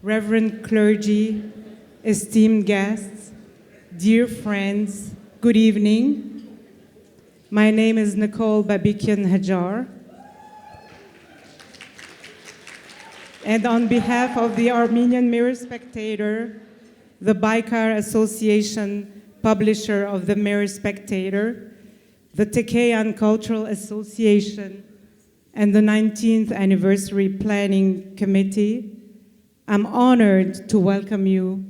Reverend clergy, esteemed guests, dear friends, good evening. My name is Nicole Babikian Hajjar. And on behalf of the Armenian Mirror-Spectator, the Baikar Association, publisher of the Mirror-Spectator, the Tekeyan Cultural Association, and the 19th Anniversary Planning Committee, I'm honored to welcome you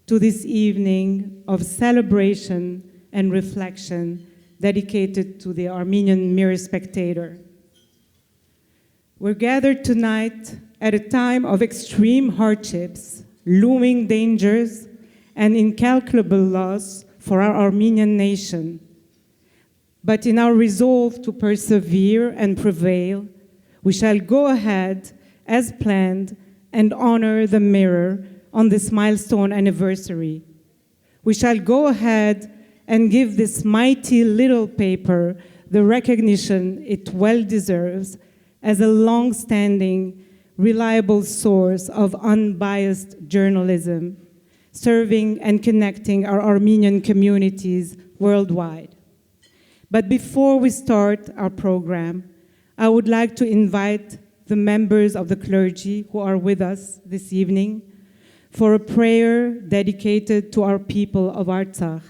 to this evening of celebration and reflection dedicated to the Armenian Mirror-Spectator. We're gathered tonight at a time of extreme hardships, looming dangers, and incalculable loss for our Armenian nation. But in our resolve to persevere and prevail, we shall go ahead as planned and honor the mirror on this milestone anniversary. We shall go ahead and give this mighty little paper the recognition it well deserves as a long-standing, reliable source of unbiased journalism, serving and connecting our Armenian communities worldwide. But before we start our program, I would like to invite the members of the clergy who are with us this evening for a prayer dedicated to our people of Artsakh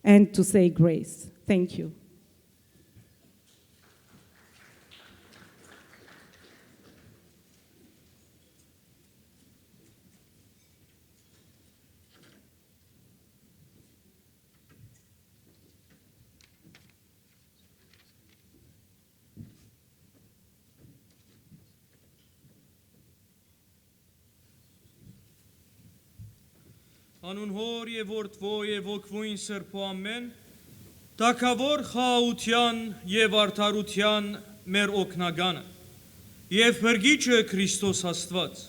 and to say grace. Thank you. Անուն հոր և որդվո և ոգվույն սրբո ամեն, տակավոր խաղաղության և արդարության մեր օգնագանը, և բրգիչը Քրիստոս Աստված,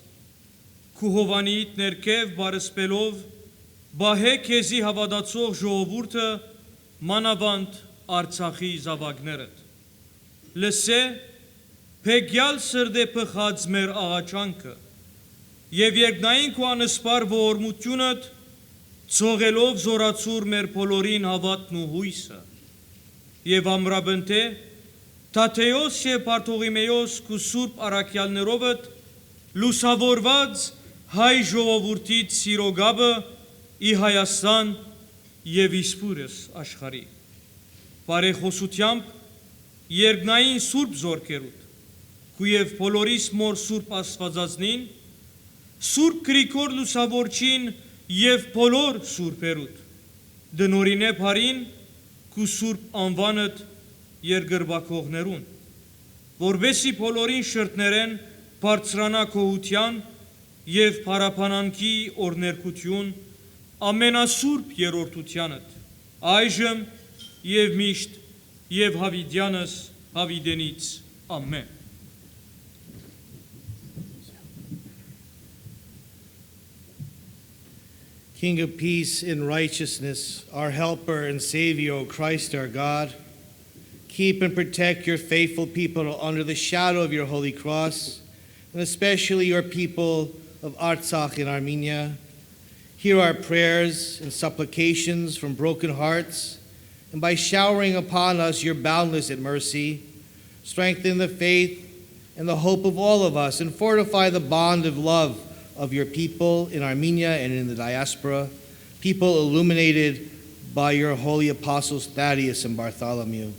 քու հովանիդ ներքև բարսպելով, բահե քեզի հավատացող ժողովուրդը, մանավանդ Արցախի զավակներդ։ Լսե, փեգյալ սրդե փխած մեր աղաչանքը, և երկնային քու անսպար ողորմությունդ, ցողելով զորացուր մեր բոլորին հավատն ու հույսը, և ամրաբնթե, Թաթեոս և Բարթողիմեոս քու սուրբ առաքյալներովդ, լուսավորված հայ ժողովուրդից սիրո գաբը ի Հայաստան և իսպուրս աշխարհի։ Բարեխոսությամբ երկնային սուրբ զորքերուդ, քու և բոլորիս մոր սուրբ Աստվածածնին, Սուրբ Գրիգոր Լուսավորչին և բոլոր սուրբերուդ, դնորինե բարին քու սուրբ անվանդ երկրվակողներուն, որբեսի բոլորին շրտներեն բարձրանա քոհության և փարապանանքի օրներկություն ամենասուրբ երորդությանդ, այժմ և միշտ և հավիդյանս հավիդենից ամեն։ King of peace and righteousness, our helper and savior, O Christ our God, keep and protect your faithful people under the shadow of your holy cross, and especially your people of Artsakh in Armenia. Hear our prayers and supplications from broken hearts, and by showering upon us your boundless mercy, strengthen the faith and the hope of all of us, and fortify the bond of love of your people in Armenia and in the diaspora, people illuminated by your holy apostles Thaddeus and Bartholomew.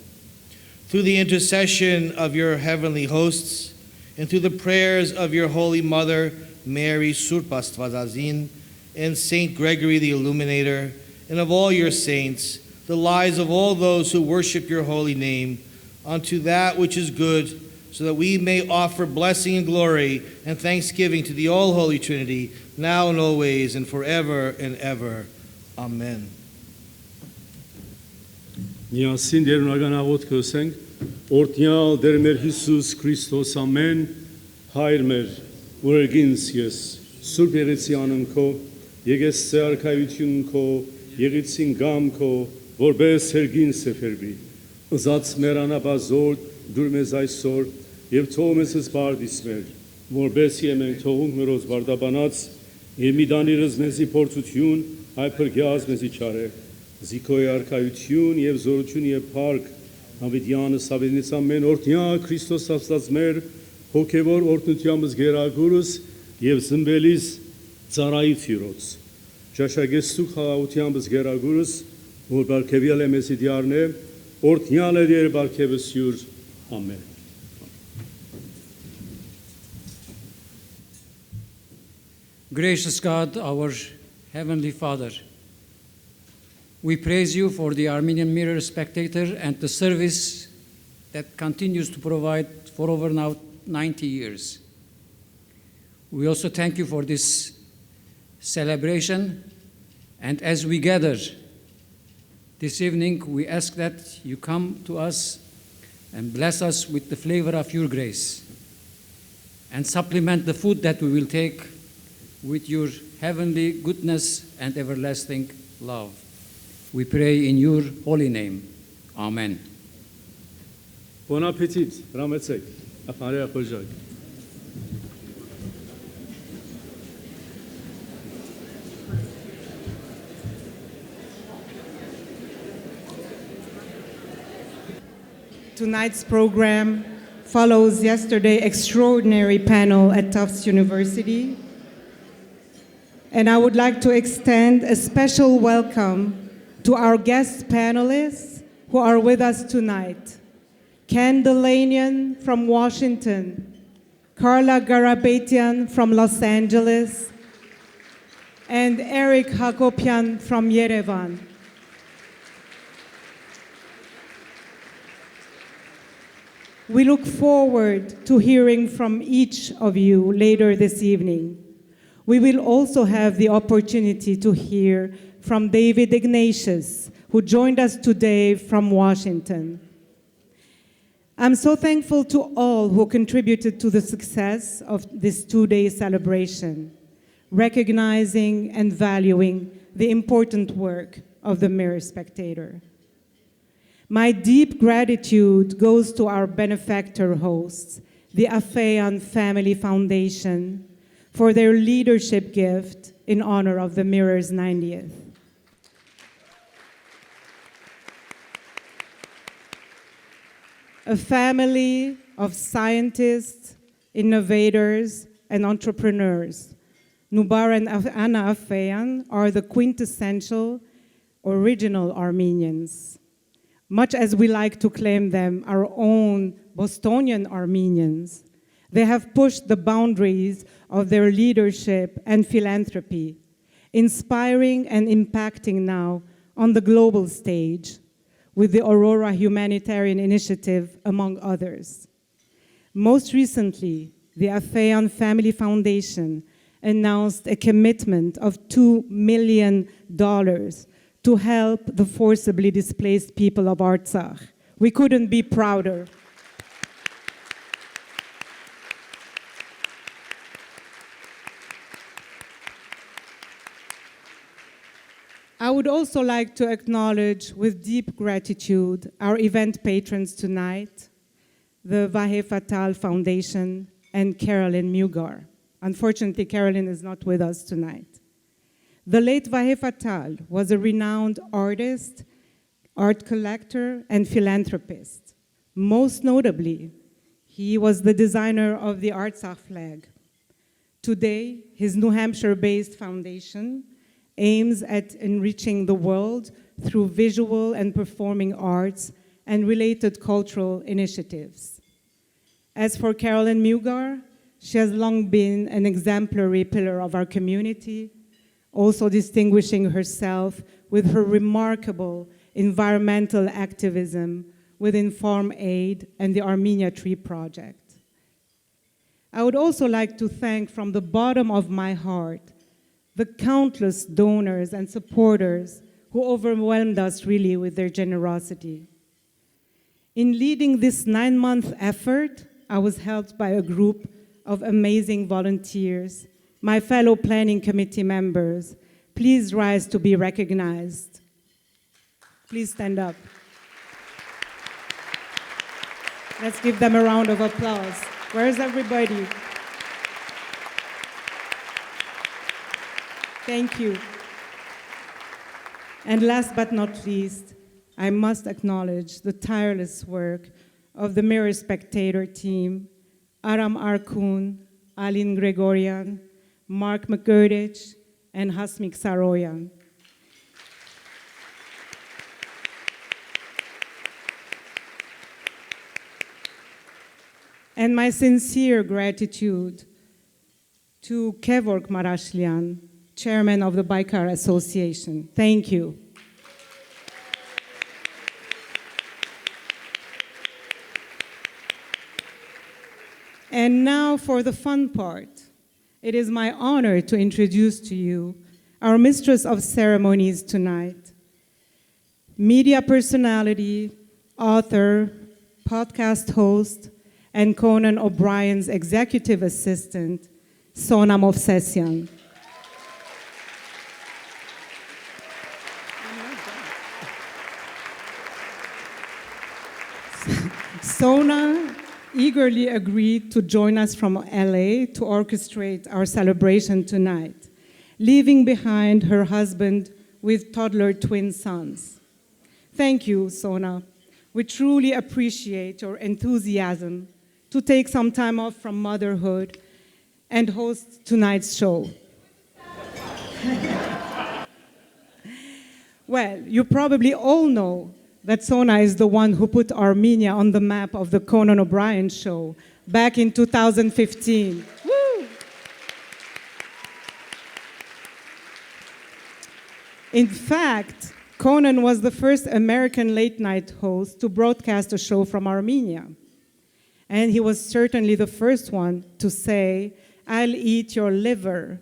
Through the intercession of your heavenly hosts, and through the prayers of your holy mother, Mary Surpastvazazin, and Saint Gregory the Illuminator, and of all your saints, the lives of all those who worship your holy name, unto that which is good, so that we may offer blessing and glory and thanksgiving to the all-holy Trinity, now and always and forever and ever. Amen. Միասին դերունական աղոթք ասենք, օրհնյալ Տեր մեր Հիսուս Քրիստոս ամեն, Հայր մեր, որ երգինս ես, Սուրբ Եղեցի անուն քո, եկես արքայությունն քո, եղեցին գամ քո, որպես երգին սեփերվի, ըզած մեր անաբազոր, դուր մեզ այսօր, Եվ թող մեզ զբարդիս մեր, որբեսի մենք թողունք մերոց բարդաբանած, Եվ մի դանիրս մեզի փորձություն, այ փրկյաց մեզի չարե, զիքոյ արքայություն եւ զորություն եւ փառք, Հավիտյանս ավետնից ամեն օրտնյա Քրիստոս աստված մեր, հոգևոր օրտնությանս գերագուրս եւ զմբելիս ծարայի ծիրոց, ճաշագեստու խաղաղությանս գերագուրս, որ բարգեւյալ է մեզի դիարնե, օրտնյալ է դեր բարգեւսյուր, ամեն. Gracious God, our Heavenly Father, we praise you for the Armenian Mirror-Spectator and the service that continues to provide for over now 90 years. We also thank you for this celebration, and as we gather this evening, we ask that you come to us and bless us with the flavor of your grace and supplement the food that we will take with your heavenly goodness and everlasting love. We pray in your holy name. Amen. Bon appétit, Rametsek, Afare Khojak. Tonight's program follows yesterday's extraordinary panel at Tufts University. And I would like to extend a special welcome to our guest panelists who are with us tonight. Ken Dilanian from Washington, Carla Garapedian from Los Angeles, and Eric Hacopian from Yerevan. We look forward to hearing from each of you later this evening. We will also have the opportunity to hear from David Ignatius, who joined us today from Washington. I'm so thankful to all who contributed to the success of this two-day celebration, recognizing and valuing the important work of the Mirror-Spectator. My deep gratitude goes to our benefactor hosts, the Afeyan Family Foundation, for their leadership gift in honor of the Mirror's 90th. A family of scientists, innovators, and entrepreneurs. Noubar and Ana Afeyan are the quintessential original Armenians. Much as we like to claim them our own Bostonian Armenians, they have pushed the boundaries of their leadership and philanthropy, inspiring and impacting now on the global stage with the Aurora Humanitarian Initiative, among others. Most recently, the Afeyan Family Foundation announced a commitment of $2 million to help the forcibly displaced people of Artsakh. We couldn't be prouder. I would also like to acknowledge with deep gratitude our event patrons tonight, the Vahe Fatal Foundation and Carolyn Mugar. Unfortunately, Carolyn is not with us tonight. The late Vahe Fatal was a renowned artist, art collector, and philanthropist. Most notably, he was the designer of the Artsakh flag. Today, his New Hampshire-based foundation aims at enriching the world through visual and performing arts and related cultural initiatives. As for Carolyn Mugar, she has long been an exemplary pillar of our community, also distinguishing herself with her remarkable environmental activism within Farm Aid and the Armenia Tree Project. I would also like to thank from the bottom of my heart the countless donors and supporters who overwhelmed us really with their generosity. In leading this 9-month effort, I was helped by a group of amazing volunteers, my fellow planning committee members. Please rise to be recognized. Please stand up. Let's give them a round of applause. Where's everybody? Thank you. And last but not least, I must acknowledge the tireless work of the Mirror-Spectator team, Aram Arkun, Alin Gregorian, Mark McKertich, and Hasmik Saroyan. And my sincere gratitude to Kevork Marashlian, chairman of the Baykar Association. Thank you. And now for the fun part. It is my honor to introduce to you our mistress of ceremonies tonight, media personality, author, podcast host, and Conan O'Brien's executive assistant, Sona Movsesian. Sona eagerly agreed to join us from LA to orchestrate our celebration tonight, leaving behind her husband with toddler twin sons. Thank you, Sona. We truly appreciate your enthusiasm to take some time off from motherhood and host tonight's show. Well, you probably all know that Sona is the one who put Armenia on the map of the Conan O'Brien show back in 2015. Woo! In fact, Conan was the first American late-night host to broadcast a show from Armenia. And he was certainly the first one to say, "I'll eat your liver,"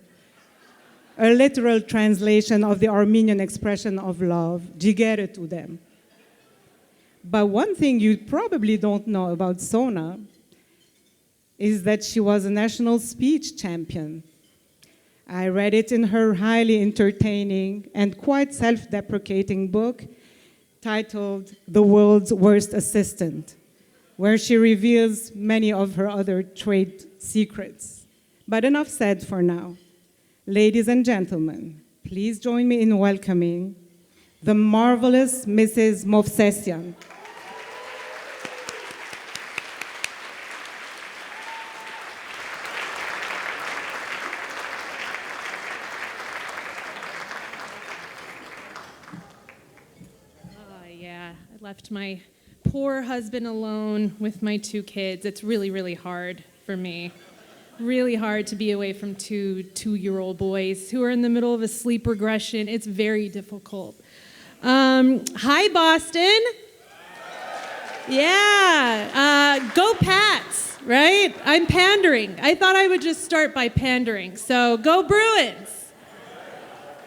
a literal translation of the Armenian expression of love, jigere to them. But one thing you probably don't know about Sona is that she was a national speech champion. I read it in her highly entertaining and quite self-deprecating book titled The World's Worst Assistant, where she reveals many of her other trade secrets. But enough said for now. Ladies and gentlemen, please join me in welcoming the marvelous Mrs. Movsesian. I left my poor husband alone with my two kids. It's really, really hard for me. Really hard to be away from two-year-old boys who are in the middle of a sleep regression. It's very difficult. Hi, Boston. Yeah, go Pats, right? I'm pandering. I thought I would just start by pandering. So go Bruins.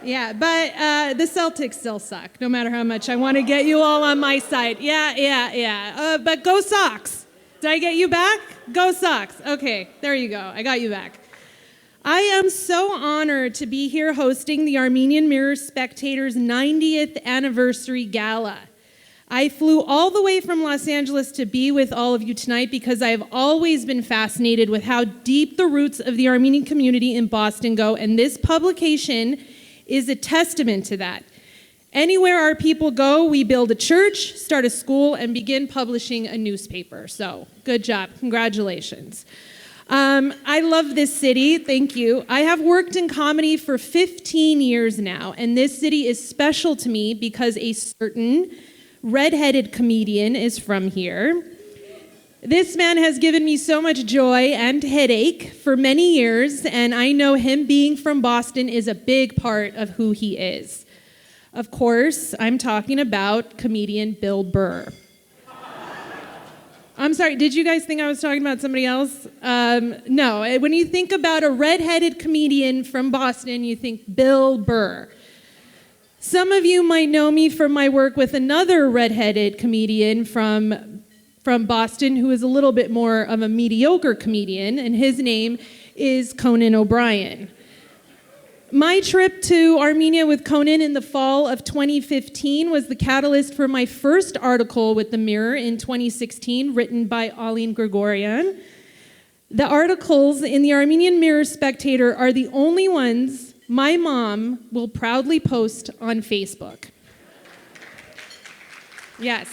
Yeah, but the Celtics still suck, no matter how much I want to get you all on my side. Yeah. But go Sox. Did I get you back? Go Sox. Okay, there you go. I got you back. I am so honored to be here hosting the Armenian Mirror-Spectator's 90th anniversary gala. I flew all the way from Los Angeles to be with all of you tonight because I have always been fascinated with how deep the roots of the Armenian community in Boston go, and this publication is a testament to that. Anywhere our people go, we build a church, start a school, and begin publishing a newspaper. So, good job. Congratulations. I love this city. Thank you. I have worked in comedy for 15 years now, and this city is special to me because a certain red-headed comedian is from here. This man has given me so much joy and headache for many years, and I know him being from Boston is a big part of who he is. Of course, I'm talking about comedian Bill Burr. I'm sorry, did you guys think I was talking about somebody else? No, when you think about a red-headed comedian from Boston, you think Bill Burr. Some of you might know me from my work with another red-headed comedian from Boston who is a little bit more of a mediocre comedian, and his name is Conan O'Brien. My trip to Armenia with Conan in the fall of 2015 was the catalyst for my first article with the Mirror in 2016, written by Alin Gregorian. The articles in the Armenian Mirror-Spectator are the only ones my mom will proudly post on Facebook. Yes.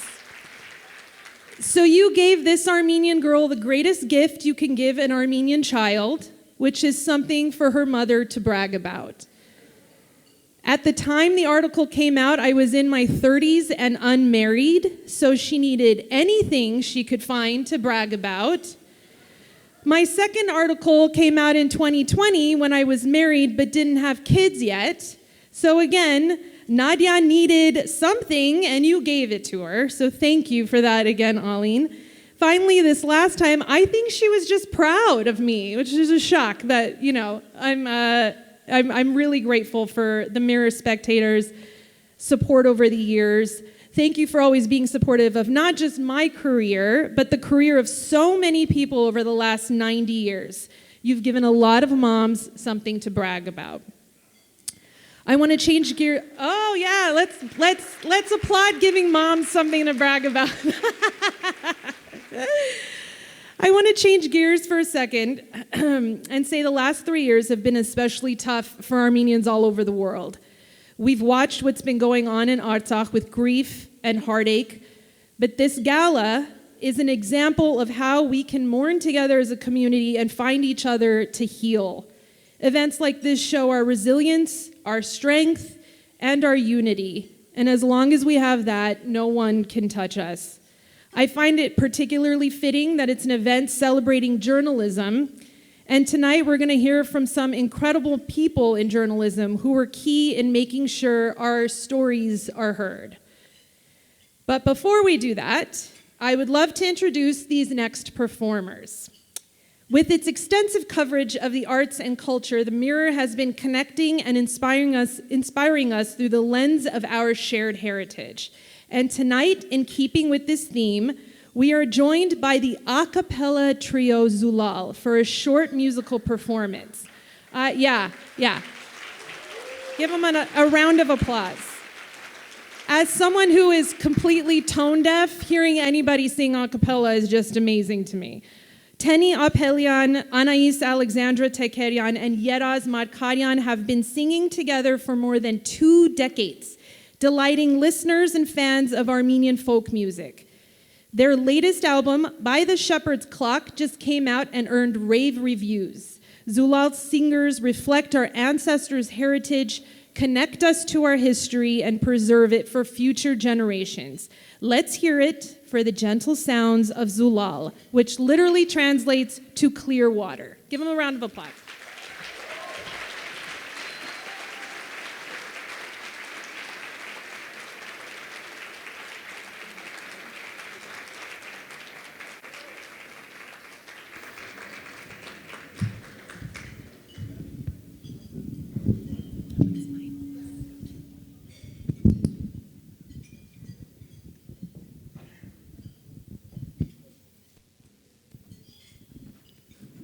So you gave this Armenian girl the greatest gift you can give an Armenian child, which is something for her mother to brag about. At the time the article came out, I was in my 30s and unmarried, so she needed anything she could find to brag about. My second article came out in 2020 when I was married but didn't have kids yet. So again, Nadia needed something and you gave it to her. So thank you for that again, Alin. Finally, this last time, I think she was just proud of me, which is a shock that, you know, I'm really grateful for the Mirror-Spectator's support over the years. Thank you for always being supportive of not just my career, but the career of so many people over the last 90 years. You've given a lot of moms something to brag about. I want to change gear. Oh yeah, let's applaud giving moms something to brag about. I want to change gears for a second and say the last 3 years have been especially tough for Armenians all over the world. We've watched what's been going on in Artsakh with grief and heartache, but this gala is an example of how we can mourn together as a community and find each other to heal. Events like this show our resilience, our strength, and our unity. And as long as we have that, no one can touch us. I find it particularly fitting that it's an event celebrating journalism. And tonight we're going to hear from some incredible people in journalism who are key in making sure our stories are heard. But before we do that, I would love to introduce these next performers. With its extensive coverage of the arts and culture, the Mirror has been connecting and inspiring us through the lens of our shared heritage. And tonight, in keeping with this theme, we are joined by the a cappella trio Zulal for a short musical performance. Yeah. Give them a round of applause. As someone who is completely tone deaf, hearing anybody sing a cappella is just amazing to me. Teni Apelian, Anais Alexandra Tekerian, and Yeraz Markarian have been singing together for more than 2 decades, delighting listeners and fans of Armenian folk music. Their latest album, By the Shepherd's Clock, just came out and earned rave reviews. Zulal's singers reflect our ancestors' heritage, connect us to our history, and preserve it for future generations. Let's hear it for the gentle sounds of Zulal, which literally translates to clear water. Give them a round of applause.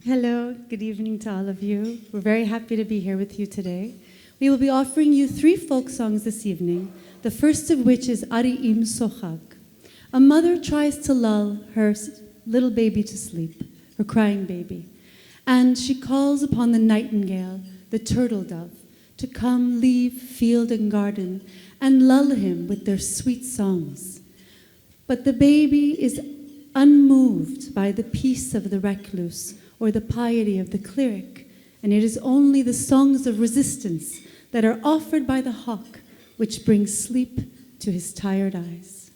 Hello, good evening to all of you. We're very happy to be here with you today. We will be offering you 3 folk songs this evening, the first of which is Ari Im Sochag. A mother tries to lull her little baby to sleep, her crying baby, and she calls upon the nightingale, the turtle dove, to come leave field and garden and lull him with their sweet songs. But the baby is unmoved by the peace of the recluse or the piety of the cleric, and it is only the songs of resistance that are offered by the hawk which bring sleep to his tired eyes.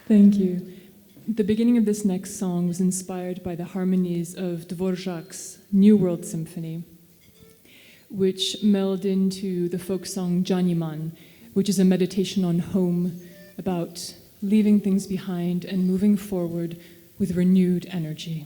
Thank you. The beginning of this next song was inspired by the harmonies of Dvorak's New World Symphony, which meld into the folk song Janiman, which is a meditation on home, about leaving things behind and moving forward with renewed energy.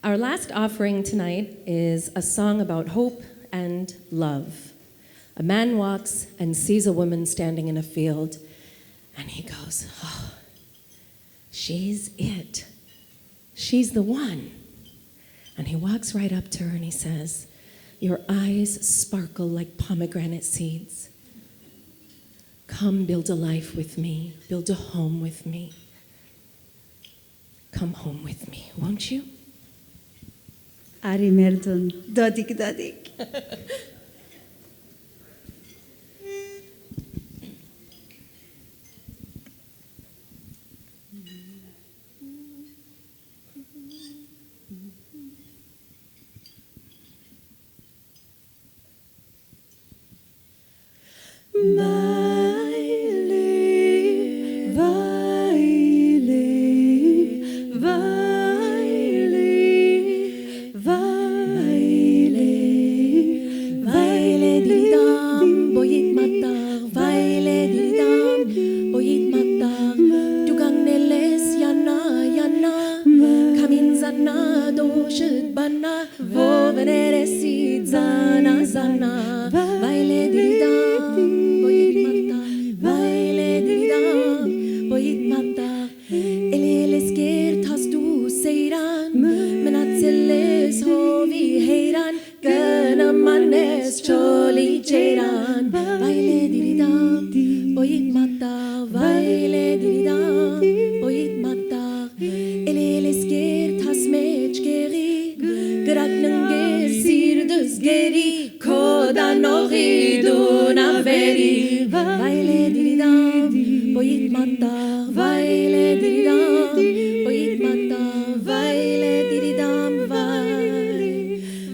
Our last offering tonight is a song about hope and love. A man walks and sees a woman standing in a field, and he goes, "Oh, she's it. She's the one." And he walks right up to her and he says, "Your eyes sparkle like pomegranate seeds. Come build a life with me, build a home with me. Come home with me, won't you?" Ari Merdun, dadik dadik.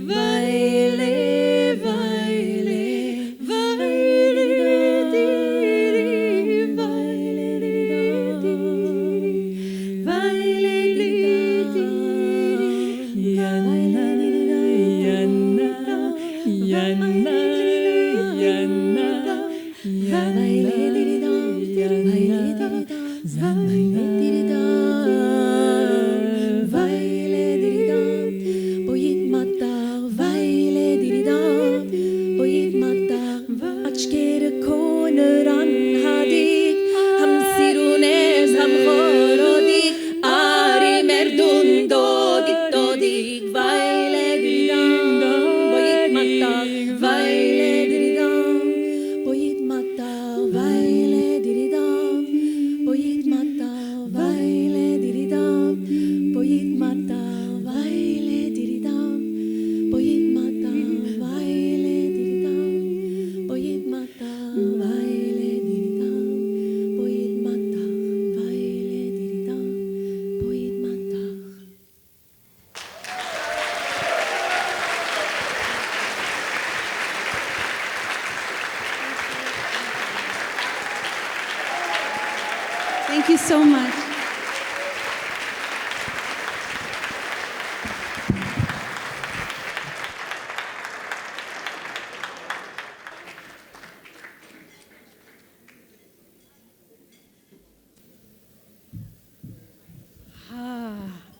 Vaile Thank you so much.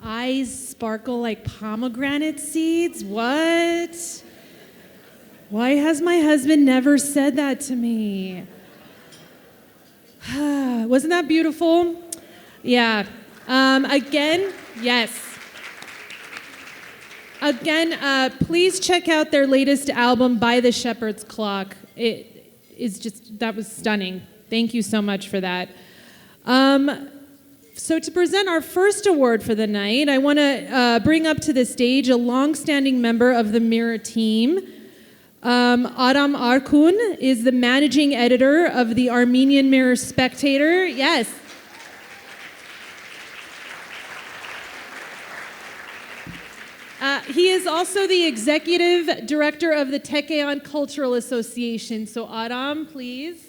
Eyes sparkle like pomegranate seeds. What? Why has my husband never said that to me? Wasn't that beautiful? Yeah. Again, yes. Again, please check out their latest album, By the Shepherd's Clock. It is just, that was stunning. Thank you so much for that. So to present our first award for the night, I want to bring up to the stage a long-standing member of the Mirror team. Aram Arkun is the managing editor of the Armenian Mirror-Spectator. Yes. He is also the executive director of the Tekeyan Cultural Association. So Aram, please.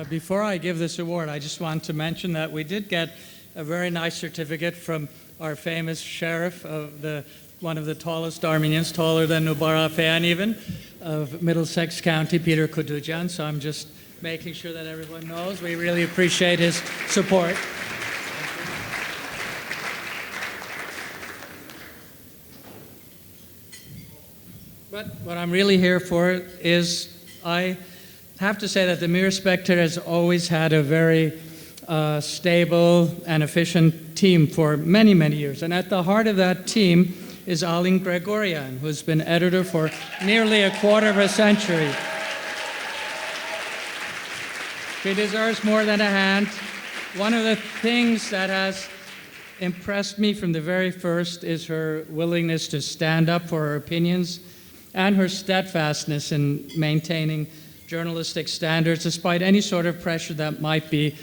Before I give this award, I just want to mention that we did get a very nice certificate from our famous sheriff of one of the tallest Armenians, taller than Noubar Afeyan even, of Middlesex County, Peter Kudujan. So I'm just making sure that everyone knows. We really appreciate his support. But what I'm really here for is I have to say that the Mirror-Spectator has always had a very stable and efficient team for many, many years. And at the heart of that team is Alin Gregorian, who's been editor for nearly a quarter of a century. She deserves more than a hand. One of the things that has impressed me from the very first is her willingness to stand up for her opinions and her steadfastness in maintaining journalistic standards despite any sort of pressure that might be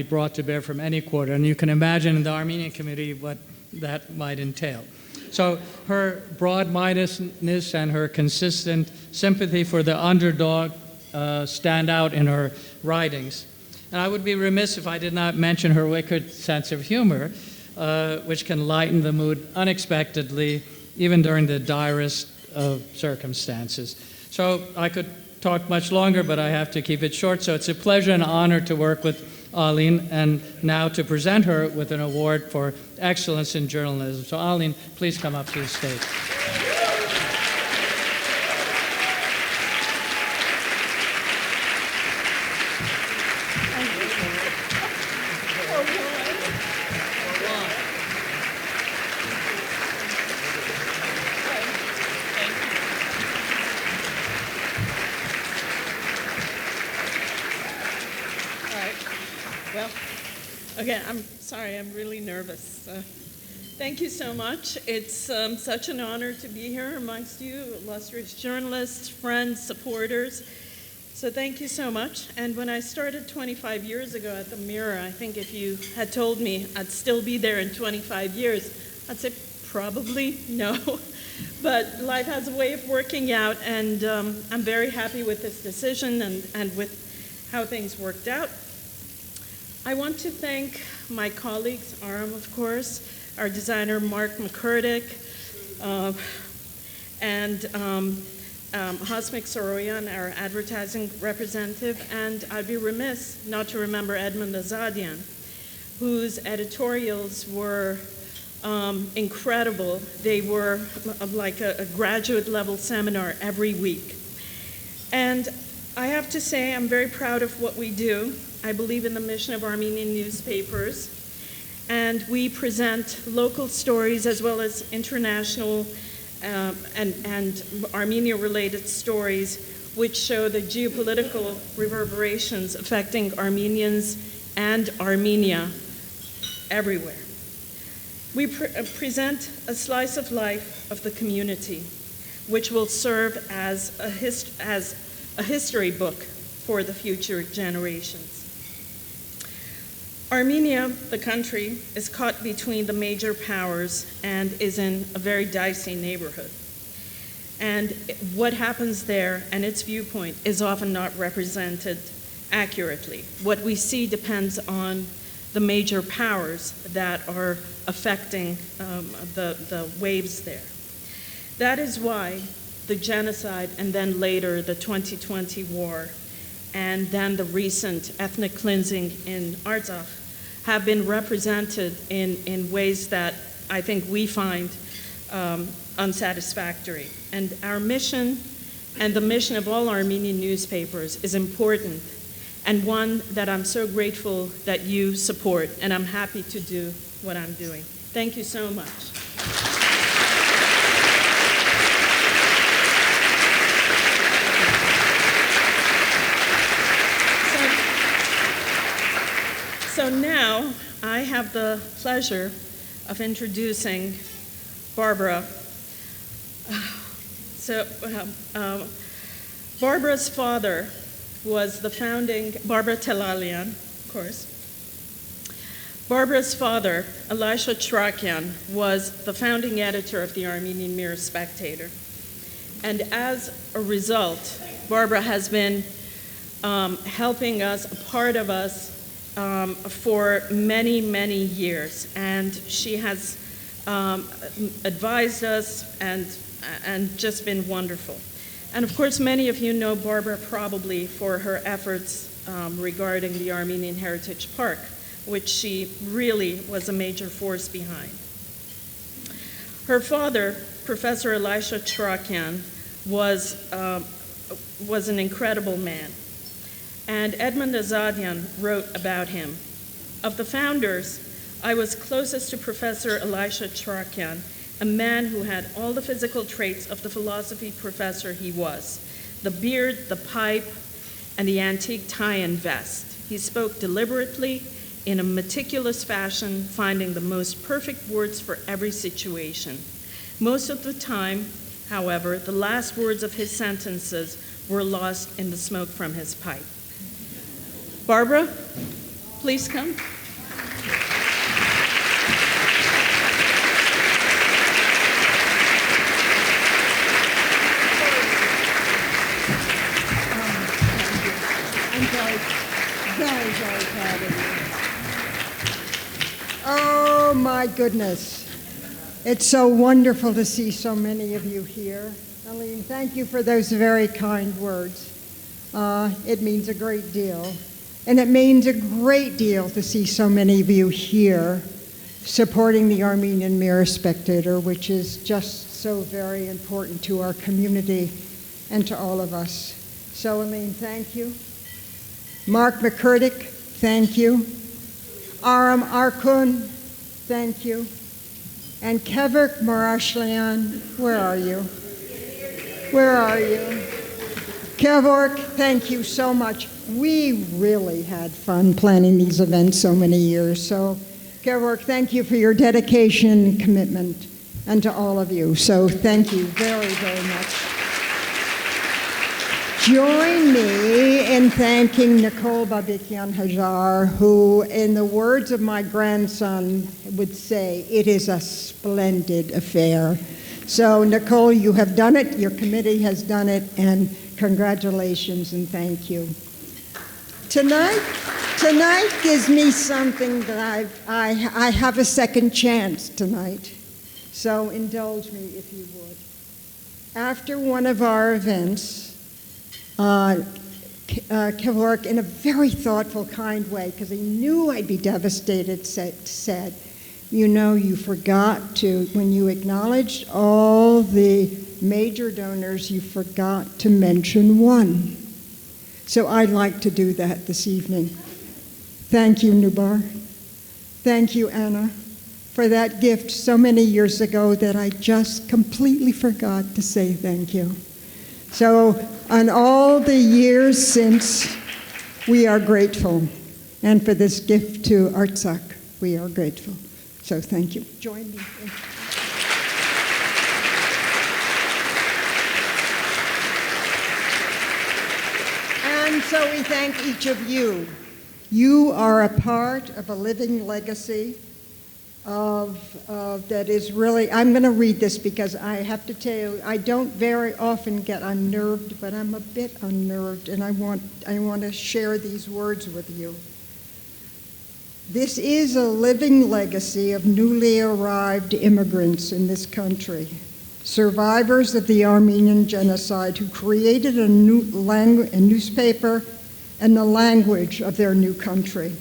brought to bear from any quarter. And you can imagine in the Armenian community what that might entail. So her broad-mindedness and her consistent sympathy for the underdog stand out in her writings. And I would be remiss if I did not mention her wicked sense of humor, which can lighten the mood unexpectedly, even during the direst of circumstances. So I could talk much longer, but I have to keep it short. So it's a pleasure and honor to work with Alin, and now to present her with an award for excellence in journalism. So Alin, please come up to the stage. Okay, I'm sorry, I'm really nervous. Thank you so much. It's such an honor to be here amongst you, illustrious journalists, friends, supporters. So thank you so much. And when I started 25 years ago at the Mirror, I think if you had told me I'd still be there in 25 years, I'd say probably no. But life has a way of working out, and I'm very happy with this decision and with how things worked out. I want to thank my colleagues, Aram, of course, our designer, McKertich, and Hasmik Soroyan, our advertising representative, and I'd be remiss not to remember Edmund Azadian, whose editorials were incredible. They were like a graduate level seminar every week. And I have to say, I'm very proud of what we do. I believe in the mission of Armenian newspapers, and we present local stories as well as international and Armenia-related stories, which show the geopolitical reverberations affecting Armenians and Armenia everywhere. We present a slice of life of the community, which will serve as a history book for the future generations. Armenia, the country, is caught between the major powers and is in a very dicey neighborhood. And what happens there and its viewpoint is often not represented accurately. What we see depends on the major powers that are affecting the waves there. That is why the genocide and then later the 2020 war and then the recent ethnic cleansing in Artsakh have been represented in ways that I think we find unsatisfactory. And our mission and the mission of all Armenian newspapers is important, and one that I'm so grateful that you support, and I'm happy to do what I'm doing. Thank you so much. So now I have the pleasure of introducing Barbara. Barbara's father was the founding, Barbara Tellalian, of course. Barbara's father, Elisha Trakyan, was the founding editor of the Armenian Mirror-Spectator. And as a result, Barbara has been helping us, a part of us, for many, many years. And she has advised us and just been wonderful. And of course, many of you know Barbara probably for her efforts regarding the Armenian Heritage Park, which she really was a major force behind. Her father, Professor Elisha Trakyan, was an incredible man. And Edmund Azadian wrote about him. Of the founders, I was closest to Professor Elisha Trakyan, a man who had all the physical traits of the philosophy professor he was: the beard, the pipe, and the antique tie and vest. He spoke deliberately, in a meticulous fashion, finding the most perfect words for every situation. Most of the time, however, the last words of his sentences were lost in the smoke from his pipe. Barbara, please come. I'm very proud of you. Oh my goodness. It's so wonderful to see so many of you here. Alin, thank you for those very kind words. It means a great deal. And it means a great deal to see so many of you here supporting the Armenian Mirror-Spectator, which is just so very important to our community and to all of us. So, Alin, thank you. Mark McKertich, thank you. Aram Arkun, thank you. And Kevork Marashlian, where are you? Where are you? Kevork, thank you so much. We really had fun planning these events so many years. So, Kevork, thank you for your dedication and commitment, and to all of you. So, thank you very, very much. Join me in thanking Nicole Babikian Hajjar, who, in the words of my grandson, would say, it is a splendid affair. So, Nicole, you have done it, your committee has done it, and congratulations and thank you. Tonight gives me something that I have a second chance tonight. So indulge me if you would. After one of our events, Kevork, in a very thoughtful, kind way, because he knew I'd be devastated, said, you know, you forgot to, when you acknowledged all the major donors, you forgot to mention one. So I'd like to do that this evening. Thank you, Noubar. Thank you, Anna, for that gift so many years ago that I just completely forgot to say thank you. So on all the years since, we are grateful. And for this gift to Artsakh, we are grateful. So thank you. Join me. And so we thank each of you. You are a part of a living legacy that is really, I'm going to read this because I have to tell you, I don't very often get unnerved, but I'm a bit unnerved, and I want to share these words with you. This is a living legacy of newly arrived immigrants in this country, survivors of the Armenian genocide who created a newspaper and the language of their new country.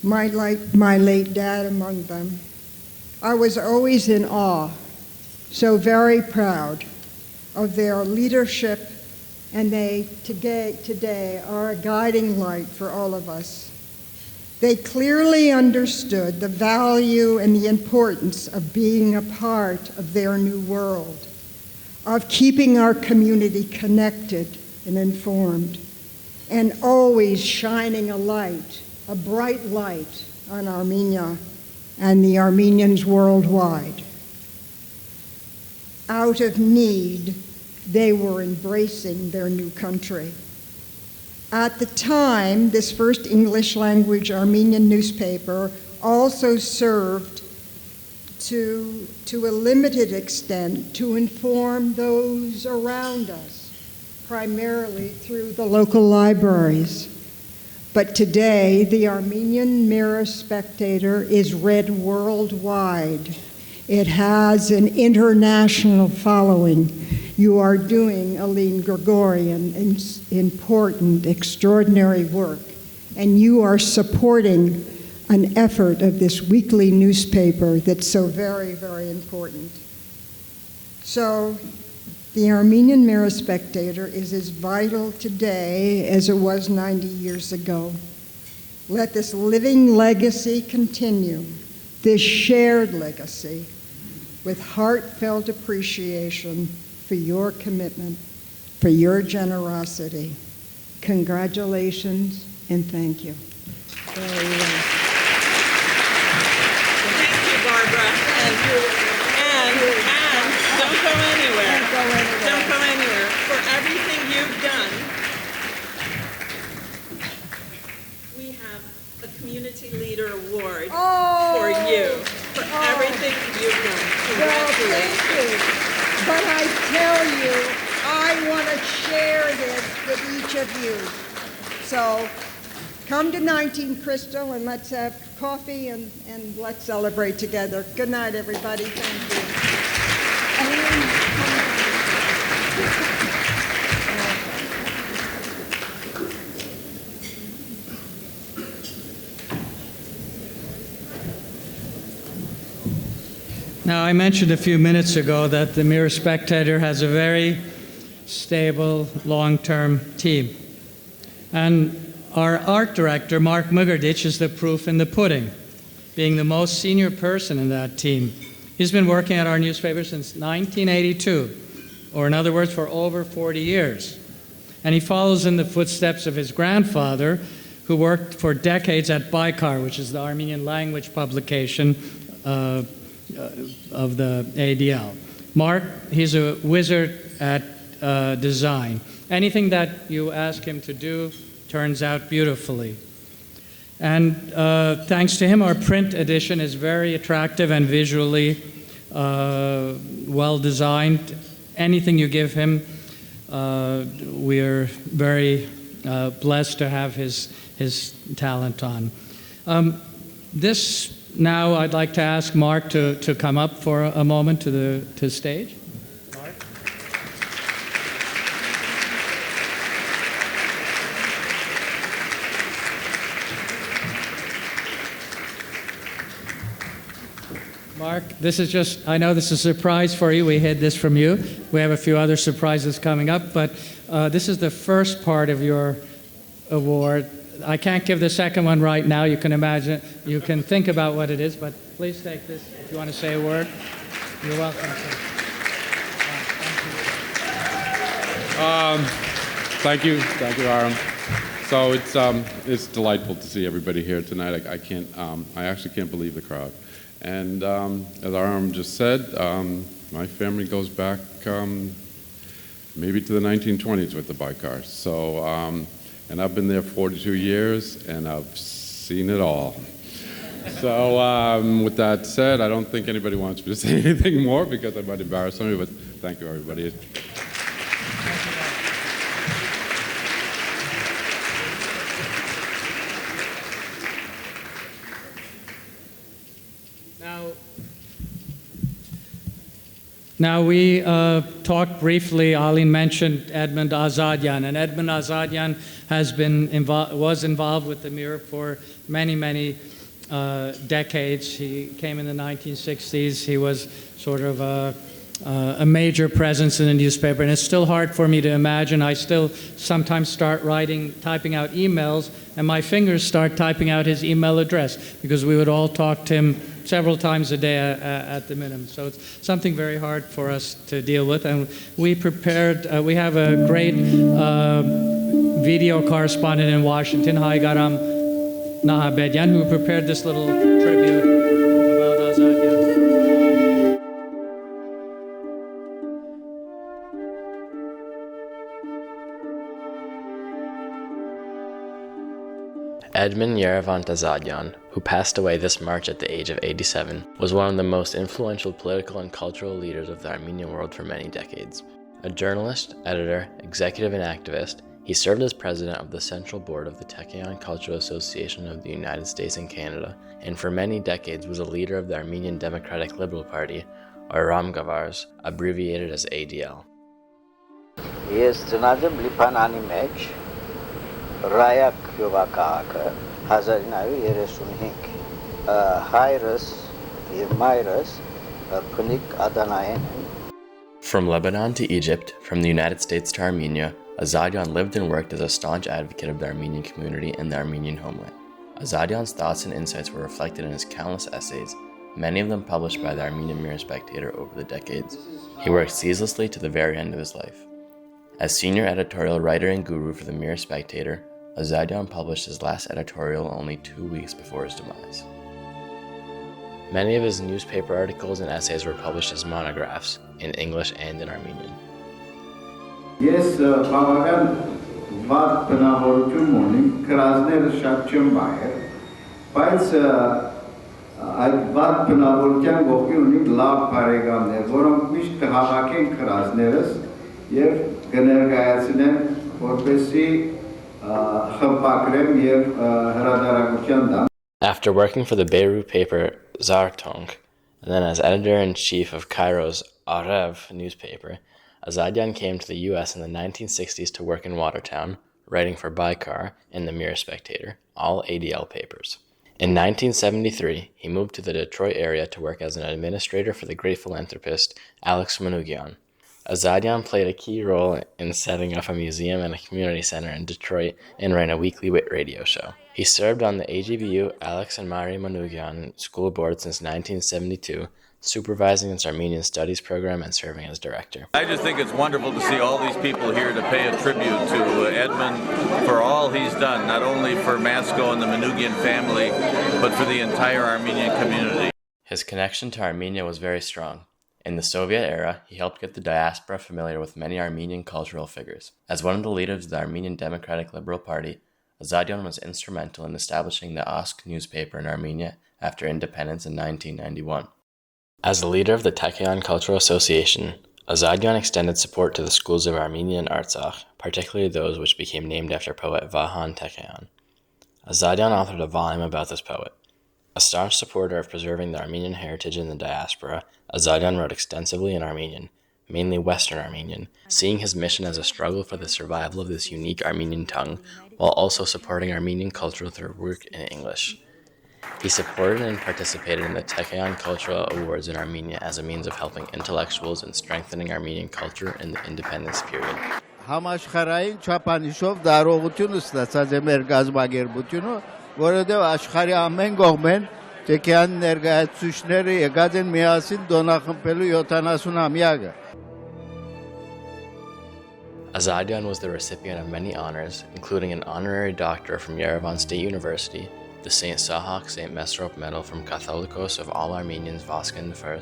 My late dad among them. I was always in awe, so very proud of their leadership, and they today are a guiding light for all of us. They clearly understood the value and the importance of being a part of their new world, of keeping our community connected and informed, and always shining a light, a bright light on Armenia and the Armenians worldwide. Out of need, they were embracing their new country. At the time, this first English language Armenian newspaper also served to a limited extent to inform those around us, primarily through the local libraries. But today, the Armenian Mirror-Spectator is read worldwide. It has an international following. You are doing, Alin Gregorian, important, extraordinary work, and you are supporting an effort of this weekly newspaper that's so very, very important. So, the Armenian Mirror-Spectator is as vital today as it was 90 years ago. Let this living legacy continue, this shared legacy, with heartfelt appreciation for your commitment, for your generosity. Congratulations and thank you. Thank you, Barbara. And don't go anywhere. Don't go anywhere. For everything you've done, we have a Community Leader Award for you. For everything you've done. Congratulations. Well, thank you. But I tell you, I want to share this with each of you. So come to 19 Crystal and let's have coffee and let's celebrate together. Good night, everybody. Thank you. Now, I mentioned a few minutes ago that the Mirror-Spectator has a very stable, long-term team. And our art director, McKertich, is the proof in the pudding, being the most senior person in that team. He's been working at our newspaper since 1982, or in other words, for over 40 years. And he follows in the footsteps of his grandfather, who worked for decades at Baykar, which is the Armenian language publication of the ADL. Mark, he's a wizard at design. Anything that you ask him to do turns out beautifully. And thanks to him, our print edition is very attractive and visually well designed. Anything you give him, we are very blessed to have his talent on. Now I'd like to ask Mark to come up for a moment to the stage. Mark? Mark, this is just, I know this is a surprise for you. We hid this from you. We have a few other surprises coming up, but this is the first part of your award. I can't give the second one right now. You can imagine, you can think about what it is, but please take this if you want to say a word. You're welcome. Thank you, Aram. So it's delightful to see everybody here tonight. I actually can't believe the crowd. And as Aram just said, my family goes back maybe to the 1920s with the bikars. So, and I've been there 42 years, and I've seen it all. So with that said, I don't think anybody wants me to say anything more because I might embarrass somebody, but thank you, everybody. Now we talked briefly, Alin mentioned Edmund Azadyan, and Edmund Azadyan was involved with the Mirror for many, many decades. He came in the 1960s. He was sort of a major presence in the newspaper, and it's still hard for me to imagine. I still sometimes start typing out emails, and my fingers start typing out his email address because we would all talk to him several times a day at the minimum. So it's something very hard for us to deal with. And we prepared, we have a great video correspondent in Washington, Aram Nahabedyan, who prepared this little tribute about Azadyan. Edmund Yerevant Azadyan, who passed away this March at the age of 87, was one of the most influential political and cultural leaders of the Armenian world for many decades. A journalist, editor, executive, and activist, he served as president of the Central Board of the Hacopian Cultural Association of the United States and Canada, and for many decades was a leader of the Armenian Democratic Liberal Party, or Aram, abbreviated as ADL. Ես ծնած եմ Լիբանանի մեջ Ռայակ գյուղակահակը 1935 հայրս եւ մայրս փնիկ Ադանայեն. From Lebanon to Egypt, from the United States to Armenia, Azadyan lived and worked as a staunch advocate of the Armenian community and the Armenian homeland. Azadyan's thoughts and insights were reflected in his countless essays, many of them published by the Armenian Mirror-Spectator over the decades. He worked ceaselessly to the very end of his life. As senior editorial writer and guru for the Mirror-Spectator, Azadyan published his last editorial only 2 weeks before his demise. Many of his newspaper articles and essays were published as monographs, in English and in Armenian. Ես բավական վատ բնավորություն ունիմ, քրազները շատ չեմ բայել, բայց այդ վատ բնավորության ողջի ունիմ լավ բարեկամներ, որոնք միշտ կհավաքեն քրազներս եւ կներկայացնեն, որպեսզի խմբագրեմ եւ հրատարակության տամ. After working for the Beirut paper Zartong, and then as editor-in-chief of Cairo's Arev newspaper, Azadyan came to the U.S. in the 1960s to work in Watertown, writing for Baikar and the Mirror-Spectator, all ADL papers. In 1973, he moved to the Detroit area to work as an administrator for the great philanthropist Alex Manoogian. Azadyan played a key role in setting up a museum and a community center in Detroit and ran a weekly wit radio show. He served on the AGBU Alex and Mari Manoogian School Board since 1972, supervising its Armenian Studies program and serving as director. I just think it's wonderful to see all these people here to pay a tribute to Edmund for all he's done, not only for Masko and the Manoogian family, but for the entire Armenian community. His connection to Armenia was very strong. In the Soviet era, he helped get the diaspora familiar with many Armenian cultural figures. As one of the leaders of the Armenian Democratic Liberal Party, Azadyan was instrumental in establishing the Osk newspaper in Armenia after independence in 1991. As the leader of the Hacopian Cultural Association, Azadyan extended support to the schools of Armenia and Artsakh, particularly those which became named after poet Vahan Hacopian. Azadyan authored a volume about this poet. A staunch supporter of preserving the Armenian heritage in the diaspora, Azadyan wrote extensively in Armenian, mainly Western Armenian, seeing his mission as a struggle for the survival of this unique Armenian tongue, while also supporting Armenian culture through work in English. He supported and participated in the Tekeyan Cultural Awards in Armenia as a means of helping intellectuals and strengthening Armenian culture in the independence period. Համաշխարհային չափանիշով դարողություն ստացած է մեր գազագերբությունը, որովհետև աշխարհի ամեն կողմեն Թեքեան ներկայացուցիչները եկած են միասին դոնախմբելու 70-ամյակը. Azadian was the recipient of many honors, including an honorary doctorate from Yerevan State University, the St. Sahak St. Mesrop Medal from Catholicos of All Armenians Vaskan I,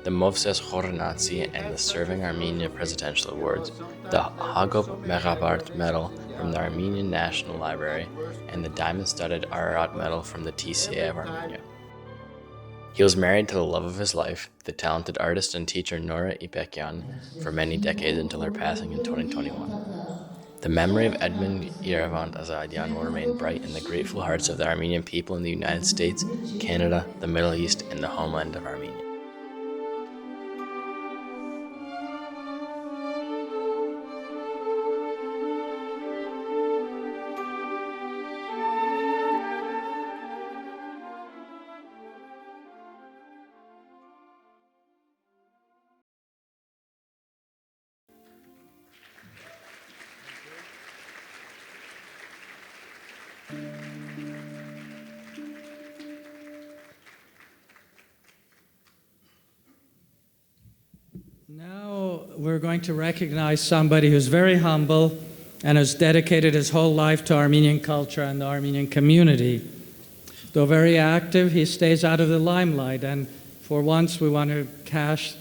the Movses Khorenatsi and the Serving Armenia Presidential Awards, the Hagop Megabart Medal from the Armenian National Library, and the diamond-studded Ararat Medal from the TCA of Armenia. He was married to the love of his life, the talented artist and teacher Noubar Afeyan, for many decades until her passing in 2021. The memory of Edmund Yerevant Azadian will remain bright in the grateful hearts of the Armenian people in the United States, Canada, the Middle East, and the homeland of Armenia. Now we're going to recognize somebody who's very humble and has dedicated his whole life to Armenian culture and the Armenian community. Though very active, he stays out of the limelight, and for once we want to cast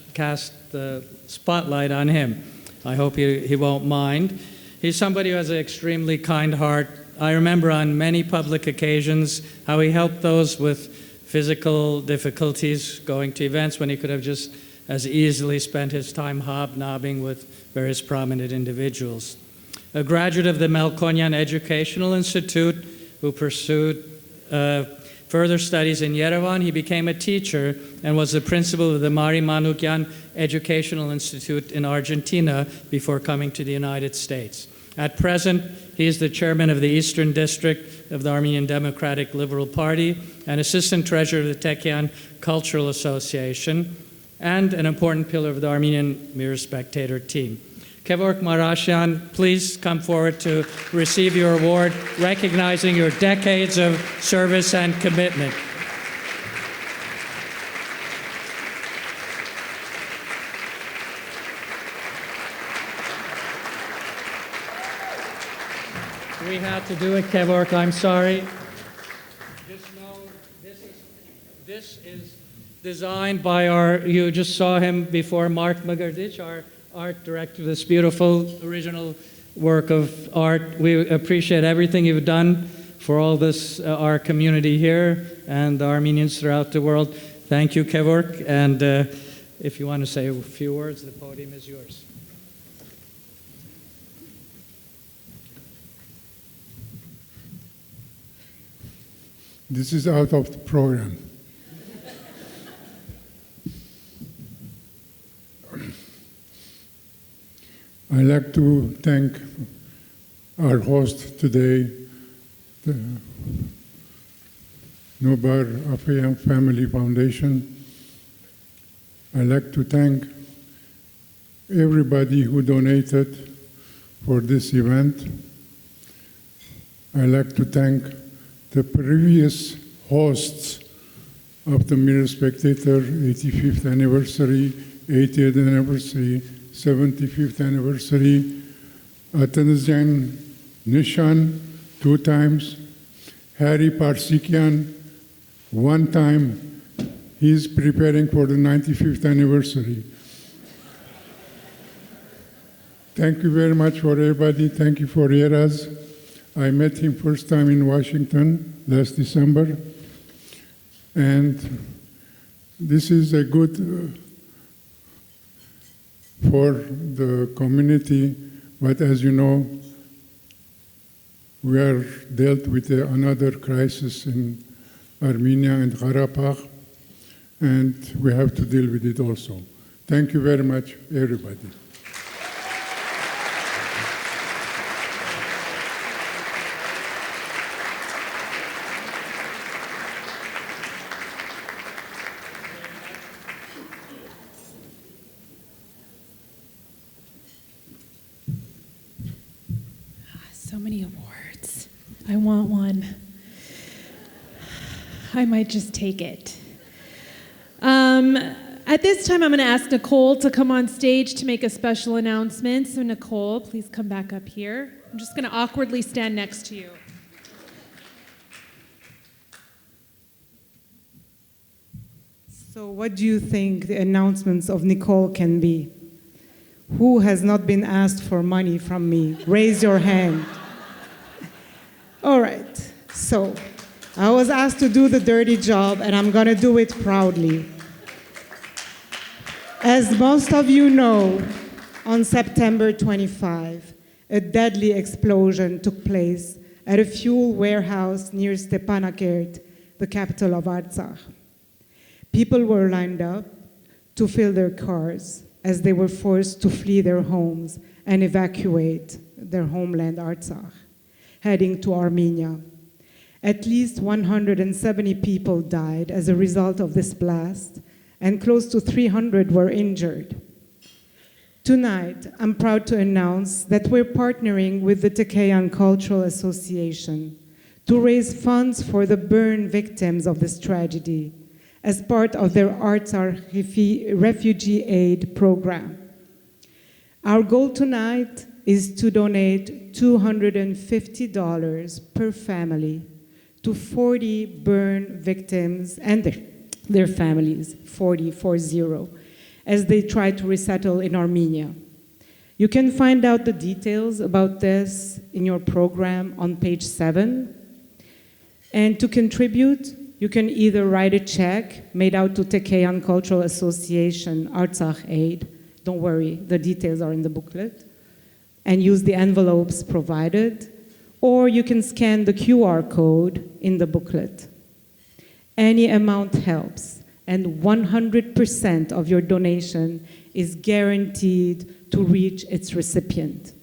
the spotlight on him. I hope he won't mind. He's somebody who has an extremely kind heart. I remember on many public occasions how he helped those with physical difficulties going to events when he could have just as easily spent his time hobnobbing with various prominent individuals. A graduate of the Melkonian Educational Institute who pursued further studies in Yerevan, he became a teacher and was the principal of the Mari Manukyan Educational Institute in Argentina before coming to the United States. At present, he is the chairman of the Eastern District of the Armenian Democratic Liberal Party and assistant treasurer of the Tekeyan Cultural Association, and an important pillar of the Armenian Mirror-Spectator team. Kevork Marashlian, please come forward to receive your award, recognizing your decades of service and commitment. We had to do it, Kevork, I'm sorry. Just know this is designed by you just saw him before, Mark McKertich, our art director, this beautiful original work of art. We appreciate everything you've done for all this, our community here and the Armenians throughout the world. Thank you, Kevork, and if you want to say a few words, the podium is yours. This is out of the program. I'd like to thank our host today, the Noubar Afeyan Family Foundation. I'd like to thank everybody who donated for this event. I'd like to thank the previous hosts of the Mirror-Spectator 85th anniversary, 80th anniversary, 75th anniversary, Atanasyan Nishan 2 times, Harry Parsikian 1 time. He's preparing for the 95th anniversary. Thank you very much for everybody. Thank you for Yeraz. I met him first time in Washington last December, and this is a good for the community, but as you know, we are dealt with another crisis in Armenia and Karabakh, and we have to deal with it also. Thank you very much, everybody. so many awards. I want one. I might just take it. At this time, I'm going to ask Nicole to come on stage to make a special announcement. So Nicole, please come back up here. I'm just going to awkwardly stand next to you. So what do you think the announcements of Nicole can be? Who has not been asked for money from me? Raise your hand. All right, so I was asked to do the dirty job, and I'm going to do it proudly. As most of you know, on September 25, a deadly explosion took place at a fuel warehouse near Stepanakert, the capital of Artsakh. People were lined up to fill their cars as they were forced to flee their homes and evacuate their homeland Artsakh, heading to Armenia. At least 170 people died as a result of this blast, and close to 300 were injured. Tonight, I'm proud to announce that we're partnering with the Tekeyan Cultural Association to raise funds for the burn victims of this tragedy as part of their Artsakh refugee aid program. Our goal tonight is to donate $250 per family to 40 burn victims and their families, 40, as they try to resettle in Armenia. You can find out the details about this in your program on page 7. And to contribute, you can either write a check made out to Tekeyan Cultural Association, Artsakh Aid. Don't worry, the details are in the booklet. And use the envelopes provided. Or you can scan the QR code in the booklet. Any amount helps, and 100% of your donation is guaranteed to reach its recipient.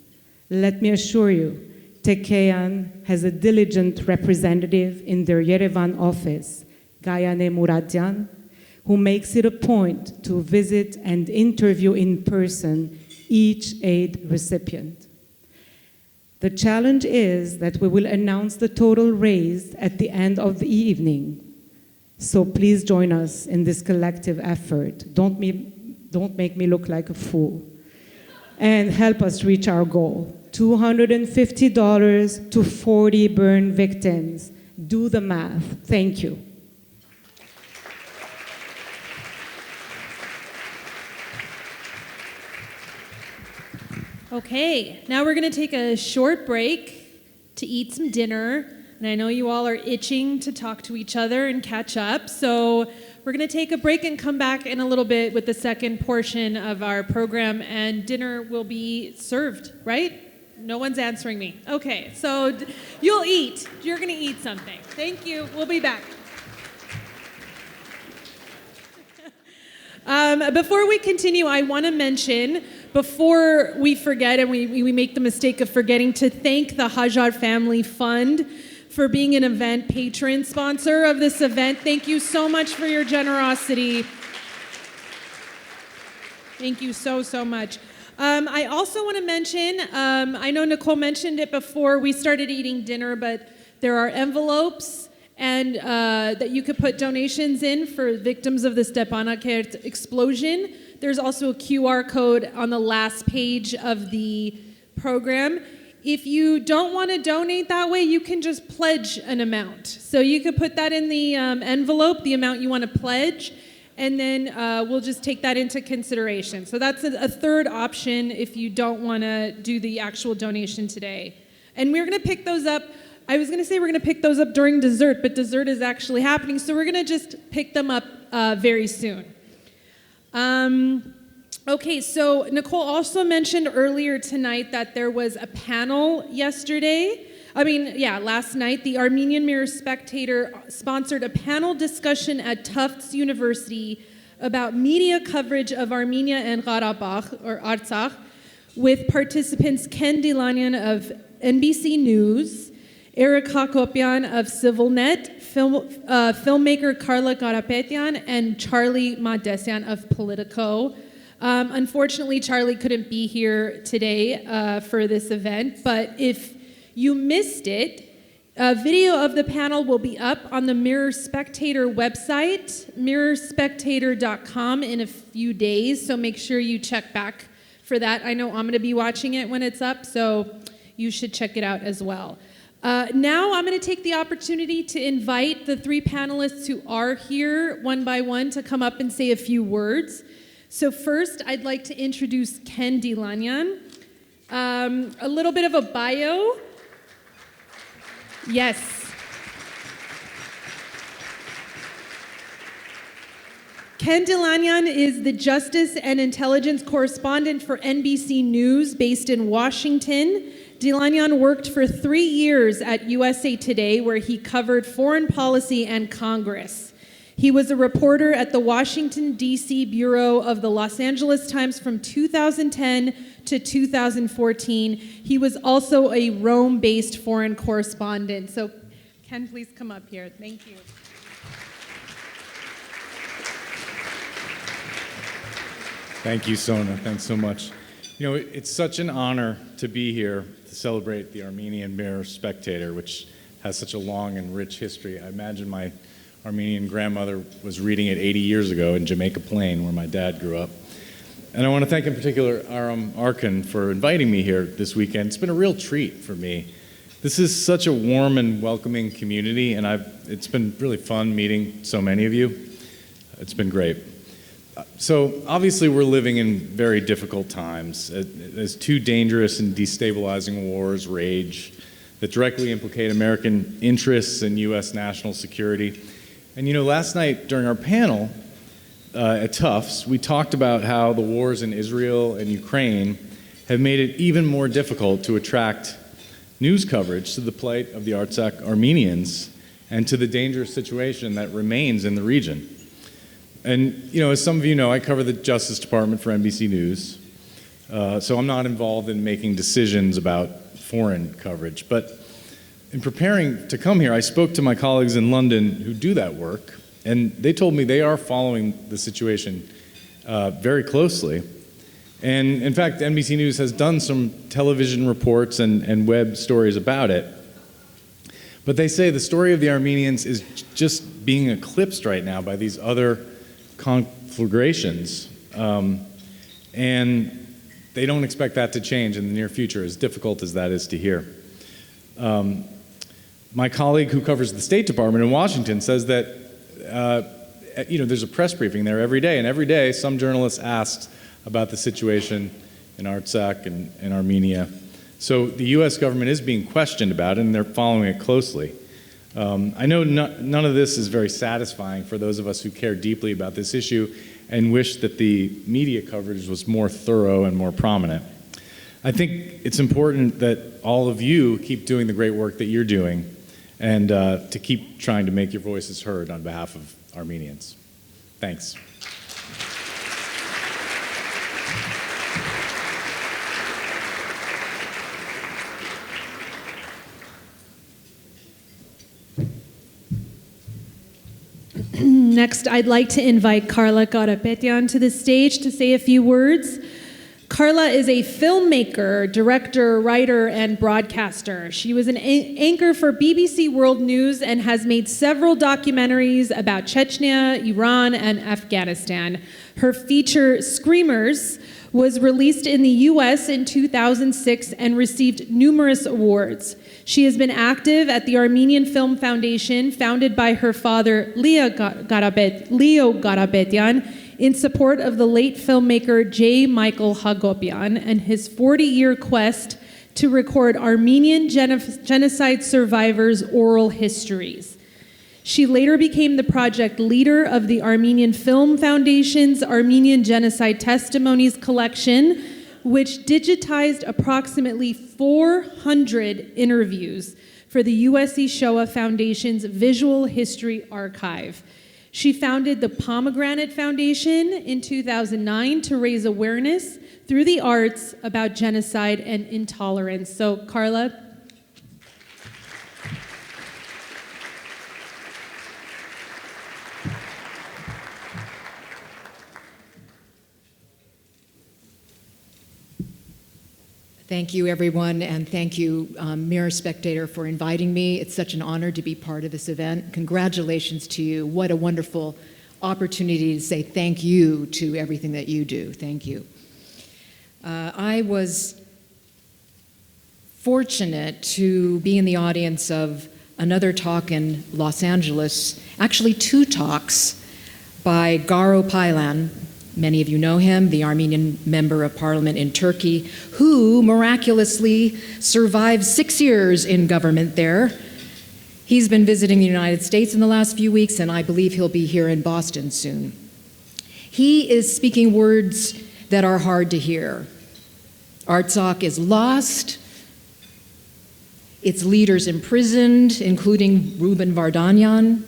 Let me assure you, Tekeyan has a diligent representative in their Yerevan office, Gayane Muradian, who makes it a point to visit and interview in person each aid recipient. The challenge is that we will announce the total raised at the end of the evening. So please join us in this collective effort. Don't make me look like a fool. And help us reach our goal. $250 to 40 burn victims. Do the math. Thank you. Okay, now we're going to take a short break to eat some dinner. And I know you all are itching to talk to each other and catch up. So we're going to take a break and come back in a little bit with the second portion of our program. And dinner will be served, right? No one's answering me. Okay, so you'll eat. You're going to eat something. Thank you. We'll be back. Before we continue, I want to mention, before we forget and we make the mistake of forgetting, to thank the Hajjar Family Fund for being an event patron sponsor of this event. Thank you so much for your generosity. Thank you so much. I also want to mention, I know Nicole mentioned it before we started eating dinner, but there are envelopes and that you could put donations in for victims of the Stepanakert explosion. There's also a QR code on the last page of the program. If you don't want to donate that way, you can just pledge an amount. So you could put that in the envelope, the amount you want to pledge, and then we'll just take that into consideration. So that's a third option if you don't want to do the actual donation today. And we're going to pick those up. I was going to say we're going to pick those up during dessert, but dessert is actually happening, so we're going to just pick them up very soon. Okay, so Nicole also mentioned earlier tonight that there was a panel last night. The Armenian Mirror-Spectator sponsored a panel discussion at Tufts University about media coverage of Armenia and Karabakh, or Artsakh, with participants Ken Dilanian of NBC News, Eric Hacopian of CivilNet, filmmaker Carla Garapedian, and Charlie Madesian of Politico. Unfortunately, Charlie couldn't be here today for this event, but if you missed it, a video of the panel will be up on the Mirror-Spectator website, mirrorspectator.com, in a few days, so make sure you check back for that. I know I'm going to be watching it when it's up, so you should check it out as well. Now I'm going to take the opportunity to invite the three panelists who are here one by one to come up and say a few words. So first, I'd like to introduce Ken Dilanian. A little bit of a bio. Yes. Ken Dilanian is the Justice and Intelligence Correspondent for NBC News based in Washington. Dilanian worked for 3 years at USA Today, where he covered foreign policy and Congress. He was a reporter at the Washington, D.C. Bureau of the Los Angeles Times from 2010 to 2014. He was also a Rome-based foreign correspondent. So, Ken, please come up here. Thank you. Thank you, Sona. Thanks so much. You know, it's such an honor to be here to celebrate the Armenian Mirror-Spectator, which has such a long and rich history. I imagine my Armenian grandmother was reading it 80 years ago in Jamaica Plain, where my dad grew up. And I want to thank in particular Aram Arkun for inviting me here this weekend. It's been a real treat for me. This is such a warm and welcoming community, and it's been really fun meeting so many of you. It's been great. So obviously we're living in very difficult times as two dangerous and destabilizing wars rage that directly implicate American interests and U.S. national security. And you know, last night during our panel at Tufts, we talked about how the wars in Israel and Ukraine have made it even more difficult to attract news coverage to the plight of the Artsakh Armenians and to the dangerous situation that remains in the region. And, you know, as some of you know, I cover the Justice Department for NBC News, so I'm not involved in making decisions about foreign coverage. But in preparing to come here, I spoke to my colleagues in London who do that work, and they told me they are following the situation very closely. And in fact, NBC News has done some television reports and web stories about it. But they say the story of the Armenians is just being eclipsed right now by these other conflagrations, and they don't expect that to change in the near future, as difficult as that is to hear. My colleague who covers the State Department in Washington says that you know, there's a press briefing there every day, and every day some journalist asks about the situation in Artsakh and in Armenia. So the U.S. government is being questioned about it, and they're following it closely. I know none of this is very satisfying for those of us who care deeply about this issue and wish that the media coverage was more thorough and more prominent. I think it's important that all of you keep doing the great work that you're doing and to keep trying to make your voices heard on behalf of Armenians. Thanks. Next, I'd like to invite Carla Garapedian to the stage to say a few words. Carla is a filmmaker, director, writer, and broadcaster. She was an anchor for BBC World News and has made several documentaries about Chechnya, Iran, and Afghanistan. Her feature, Screamers, was released in the US in 2006 and received numerous awards. She has been active at the Armenian Film Foundation, founded by her father, Leo Garapedian, in support of the late filmmaker J. Michael Hacopian and his 40-year quest to record Armenian genocide survivors' oral histories. She later became the project leader of the Armenian Film Foundation's Armenian Genocide Testimonies collection, which digitized approximately 400 interviews for the USC Shoah Foundation's Visual History Archive. She founded the Pomegranate Foundation in 2009 to raise awareness through the arts about genocide and intolerance. So, Carla. Thank you, everyone, and thank you, Mirror-Spectator, for inviting me. It's such an honor to be part of this event. Congratulations to you. What a wonderful opportunity to say thank you to everything that you do. Thank you. I was fortunate to be in the audience of another talk in Los Angeles, actually two talks by Garapedian. Many of you know him, the Armenian member of parliament in Turkey, who miraculously survived 6 years in government there. He's been visiting the United States in the last few weeks, and I believe he'll be here in Boston soon. He is speaking words that are hard to hear. Artsakh is lost, its leaders imprisoned, including Ruben Vardanyan,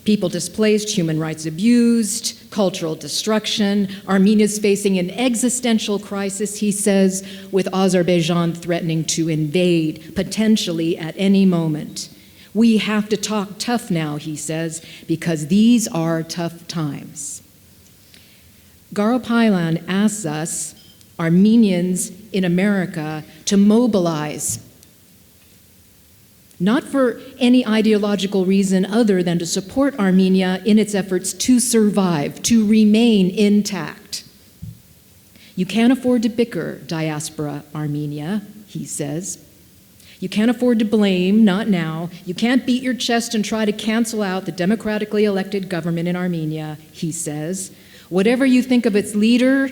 people displaced, human rights abused, cultural destruction. Armenia's facing an existential crisis, he says, with Azerbaijan threatening to invade, potentially at any moment. We have to talk tough now, he says, because these are tough times. Garapedian asks us, Armenians in America, to mobilize, not for any ideological reason other than to support Armenia in its efforts to survive, to remain intact. You can't afford to bicker, diaspora Armenia, he says. You can't afford to blame, not now. You can't beat your chest and try to cancel out the democratically elected government in Armenia, he says. Whatever you think of its leader,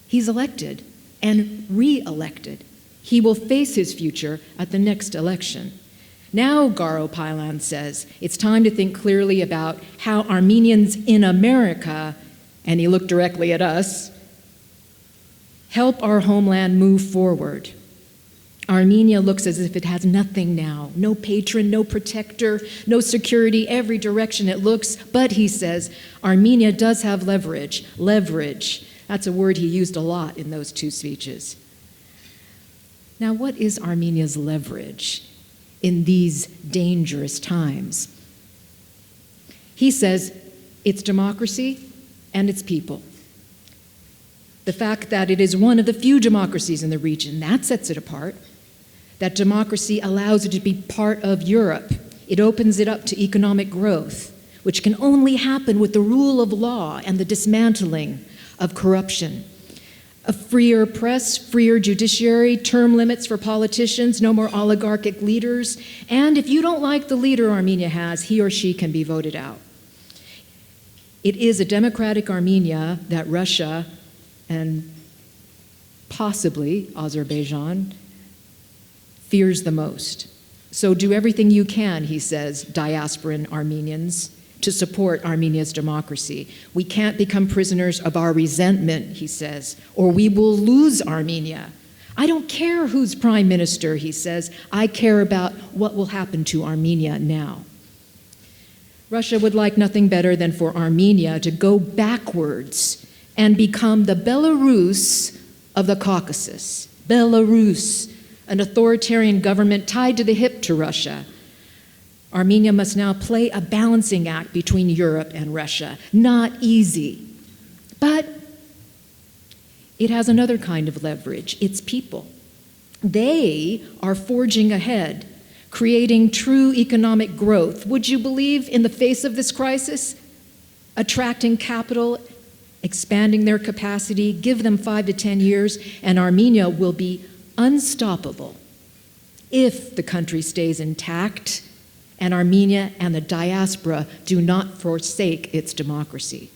he's elected and re-elected. He will face his future at the next election. Now, Garapedian says, it's time to think clearly about how Armenians in America, and he looked directly at us, help our homeland move forward. Armenia looks as if it has nothing now, no patron, no protector, no security, every direction it looks. But, he says, Armenia does have leverage. Leverage. That's a word he used a lot in those two speeches. Now, what is Armenia's leverage in these dangerous times? He says it's democracy and its people. The fact that it is one of the few democracies in the region, that sets it apart. That democracy allows it to be part of Europe. It opens it up to economic growth, which can only happen with the rule of law and the dismantling of corruption. A freer press, freer judiciary, term limits for politicians, no more oligarchic leaders, and if you don't like the leader Armenia has, he or she can be voted out. It is a democratic Armenia that Russia and possibly Azerbaijan fears the most. So do everything you can, he says, diasporan Armenians, to support Armenia's democracy. We can't become prisoners of our resentment, he says, or we will lose Armenia. I don't care who's prime minister, he says. I care about what will happen to Armenia now. Russia would like nothing better than for Armenia to go backwards and become the Belarus of the Caucasus. Belarus, an authoritarian government tied to the hip to Russia. Armenia must now play a balancing act between Europe and Russia. Not easy. But it has another kind of leverage, its people. They are forging ahead, creating true economic growth. Would you believe in the face of this crisis? Attracting capital, expanding their capacity, give them 5 to 10 years, and Armenia will be unstoppable if the country stays intact and Armenia and the diaspora do not forsake its democracy.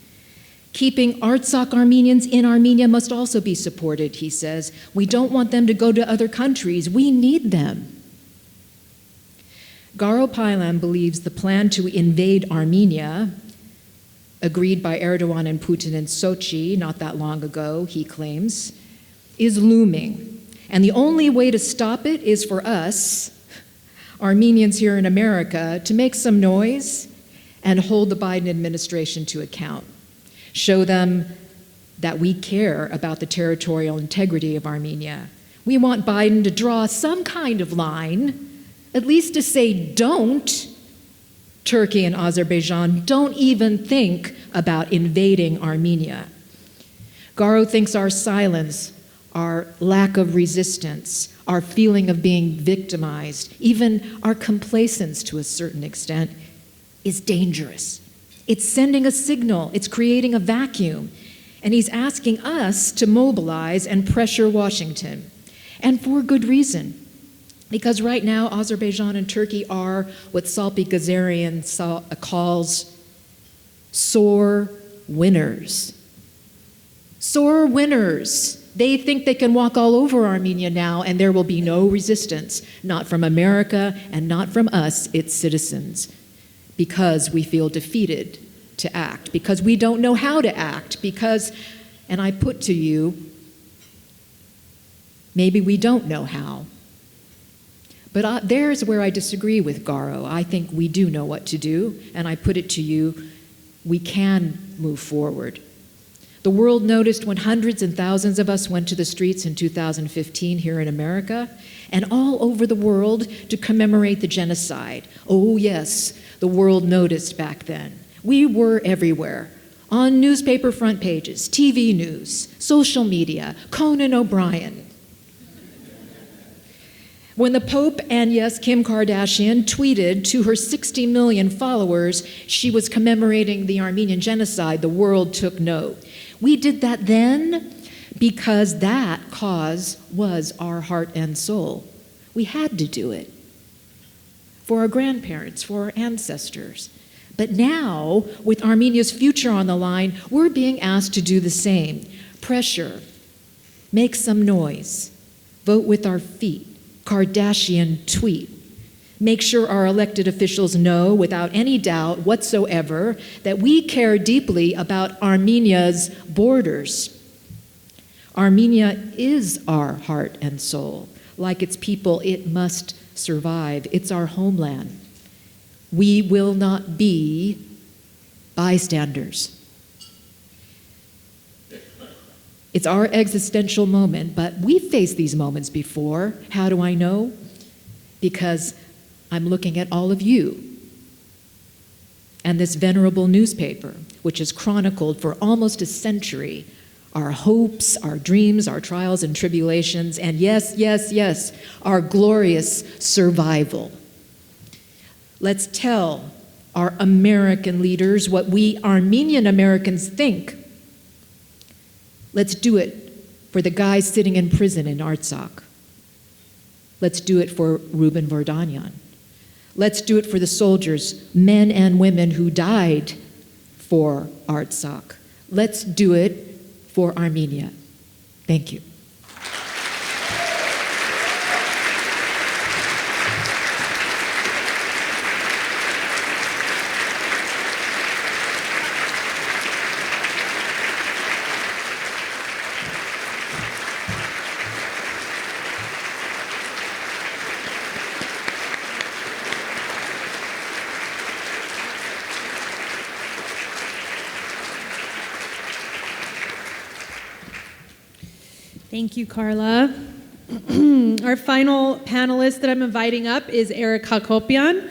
Keeping Artsakh Armenians in Armenia must also be supported, he says. We don't want them to go to other countries. We need them. Garapedian believes the plan to invade Armenia, agreed by Erdogan and Putin in Sochi not that long ago, he claims, is looming. And the only way to stop it is for us, Armenians here in America, to make some noise and hold the Biden administration to account. Show them that we care about the territorial integrity of Armenia. We want Biden to draw some kind of line, at least to say, don't, Turkey and Azerbaijan, don't even think about invading Armenia. Garo thinks our silence, our lack of resistance, our feeling of being victimized, even our complacence to a certain extent, is dangerous. It's sending a signal, it's creating a vacuum, and he's asking us to mobilize and pressure Washington. And for good reason. Because right now, Azerbaijan and Turkey are what Salpi Gazarian calls sore winners. Sore winners. They think they can walk all over Armenia now and there will be no resistance, not from America and not from us, its citizens, because we feel defeated to act, because we don't know how to act, because, and I put to you, maybe we don't know how. But there's where I disagree with Garo. I think we do know what to do, and I put it to you, we can move forward. The world noticed when hundreds and thousands of us went to the streets in 2015 here in America, and all over the world to commemorate the genocide. Oh yes, the world noticed back then. We were everywhere. On newspaper front pages, TV news, social media, Conan O'Brien. When the Pope and, yes, Kim Kardashian tweeted to her 60 million followers she was commemorating the Armenian genocide, the world took note. We did that then because that cause was our heart and soul. We had to do it for our grandparents, for our ancestors. But now, with Armenia's future on the line, we're being asked to do the same. Pressure, make some noise, vote with our feet. Kardashian tweet. Make sure our elected officials know without any doubt whatsoever that we care deeply about Armenia's borders. Armenia is our heart and soul. Like its people, it must survive. It's our homeland. We will not be bystanders. It's our existential moment, but we've faced these moments before. How do I know? Because I'm looking at all of you and this venerable newspaper, which has chronicled for almost a century our hopes, our dreams, our trials and tribulations, and yes, yes, yes, our glorious survival. Let's tell our American leaders what we Armenian Americans think. Let's do it for the guys sitting in prison in Artsakh. Let's do it for Ruben Vardanyan. Let's do it for the soldiers, men and women who died for Artsakh. Let's do it for Armenia. Thank you. Thank you, Carla. Our final panelist that I'm inviting up is Eric Hacopian.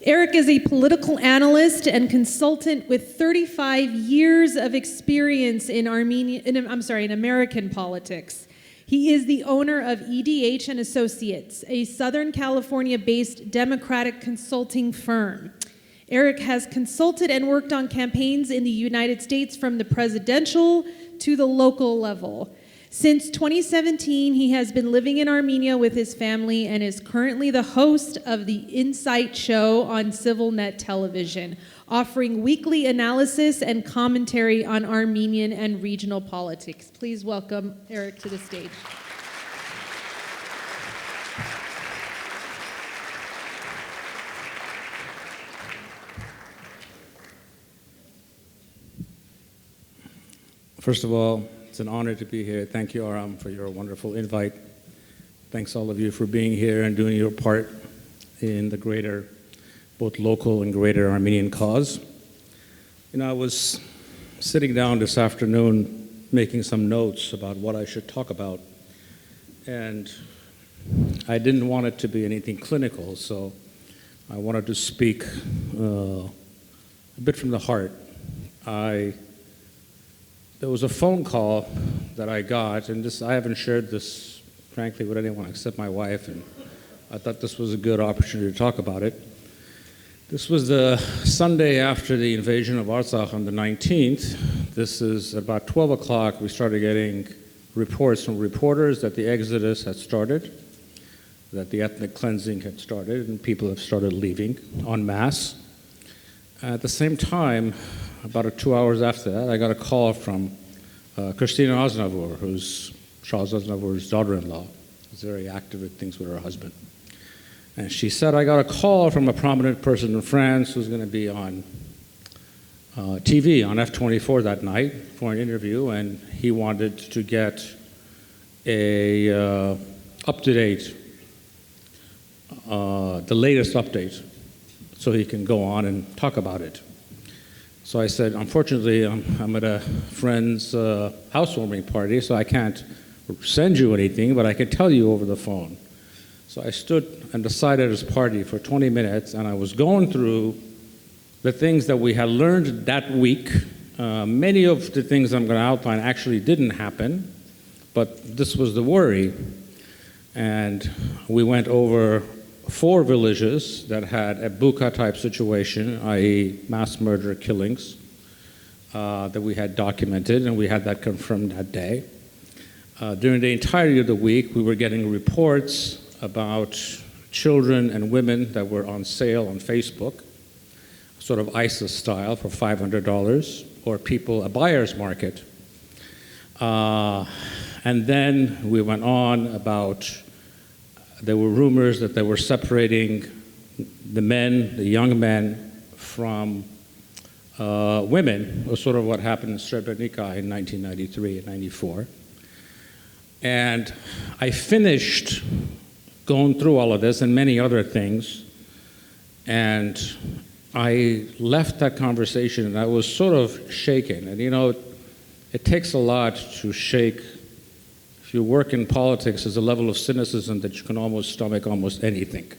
Eric is a political analyst and consultant with 35 years of experience in American politics. He is the owner of EDH and Associates, a Southern California-based Democratic consulting firm. Eric has consulted and worked on campaigns in the United States from the presidential to the local level. Since 2017, he has been living in Armenia with his family and is currently the host of the Insight Show on CivilNet television, offering weekly analysis and commentary on Armenian and regional politics. Please welcome Eric to the stage. First of all, it's an honor to be here. Thank you, Aram, for your wonderful invite. Thanks all of you for being here and doing your part in the greater, both local and greater Armenian cause. You know, I was sitting down this afternoon making some notes about what I should talk about, and I didn't want it to be anything clinical, so I wanted to speak a bit from the heart. I there was a phone call that I got, and I haven't shared this, frankly, with anyone except my wife, and I thought this was a good opportunity to talk about it. This was the Sunday after the invasion of Artsakh on the 19th. This is about 12 o'clock. We started getting reports from reporters that the exodus had started, that the ethnic cleansing had started, and people have started leaving en masse. At the same time, about 2 hours after that, I got a call from Christina Aznavour, who's Charles Aznavour's daughter-in-law. She's very active with things with her husband. And she said, I got a call from a prominent person in France who's going to be on TV on F24 that night for an interview, and he wanted to get a up-to-date, the latest update, so he can go on and talk about it. So I said, unfortunately, I'm at a friend's housewarming party, so I can't send you anything, but I can tell you over the phone. So I stood and decided at his party for 20 minutes, and I was going through the things that we had learned that week. Many of the things I'm going to outline actually didn't happen, but this was the worry. And we went over 4 villages that had a buka-type situation, i.e. mass murder killings, that we had documented, and we had that confirmed that day. During the entirety of the week, we were getting reports about children and women that were on sale on Facebook, sort of ISIS style for $500, or people, a buyer's market. And then we went on about, there were rumors that they were separating the men, the young men, from women, was sort of what happened in Srebrenica in 1993 and 94. And I finished going through all of this and many other things, and I left that conversation and I was sort of shaken. And you know, it takes a lot to shake. If you work in politics, there's a level of cynicism that you can almost stomach almost anything.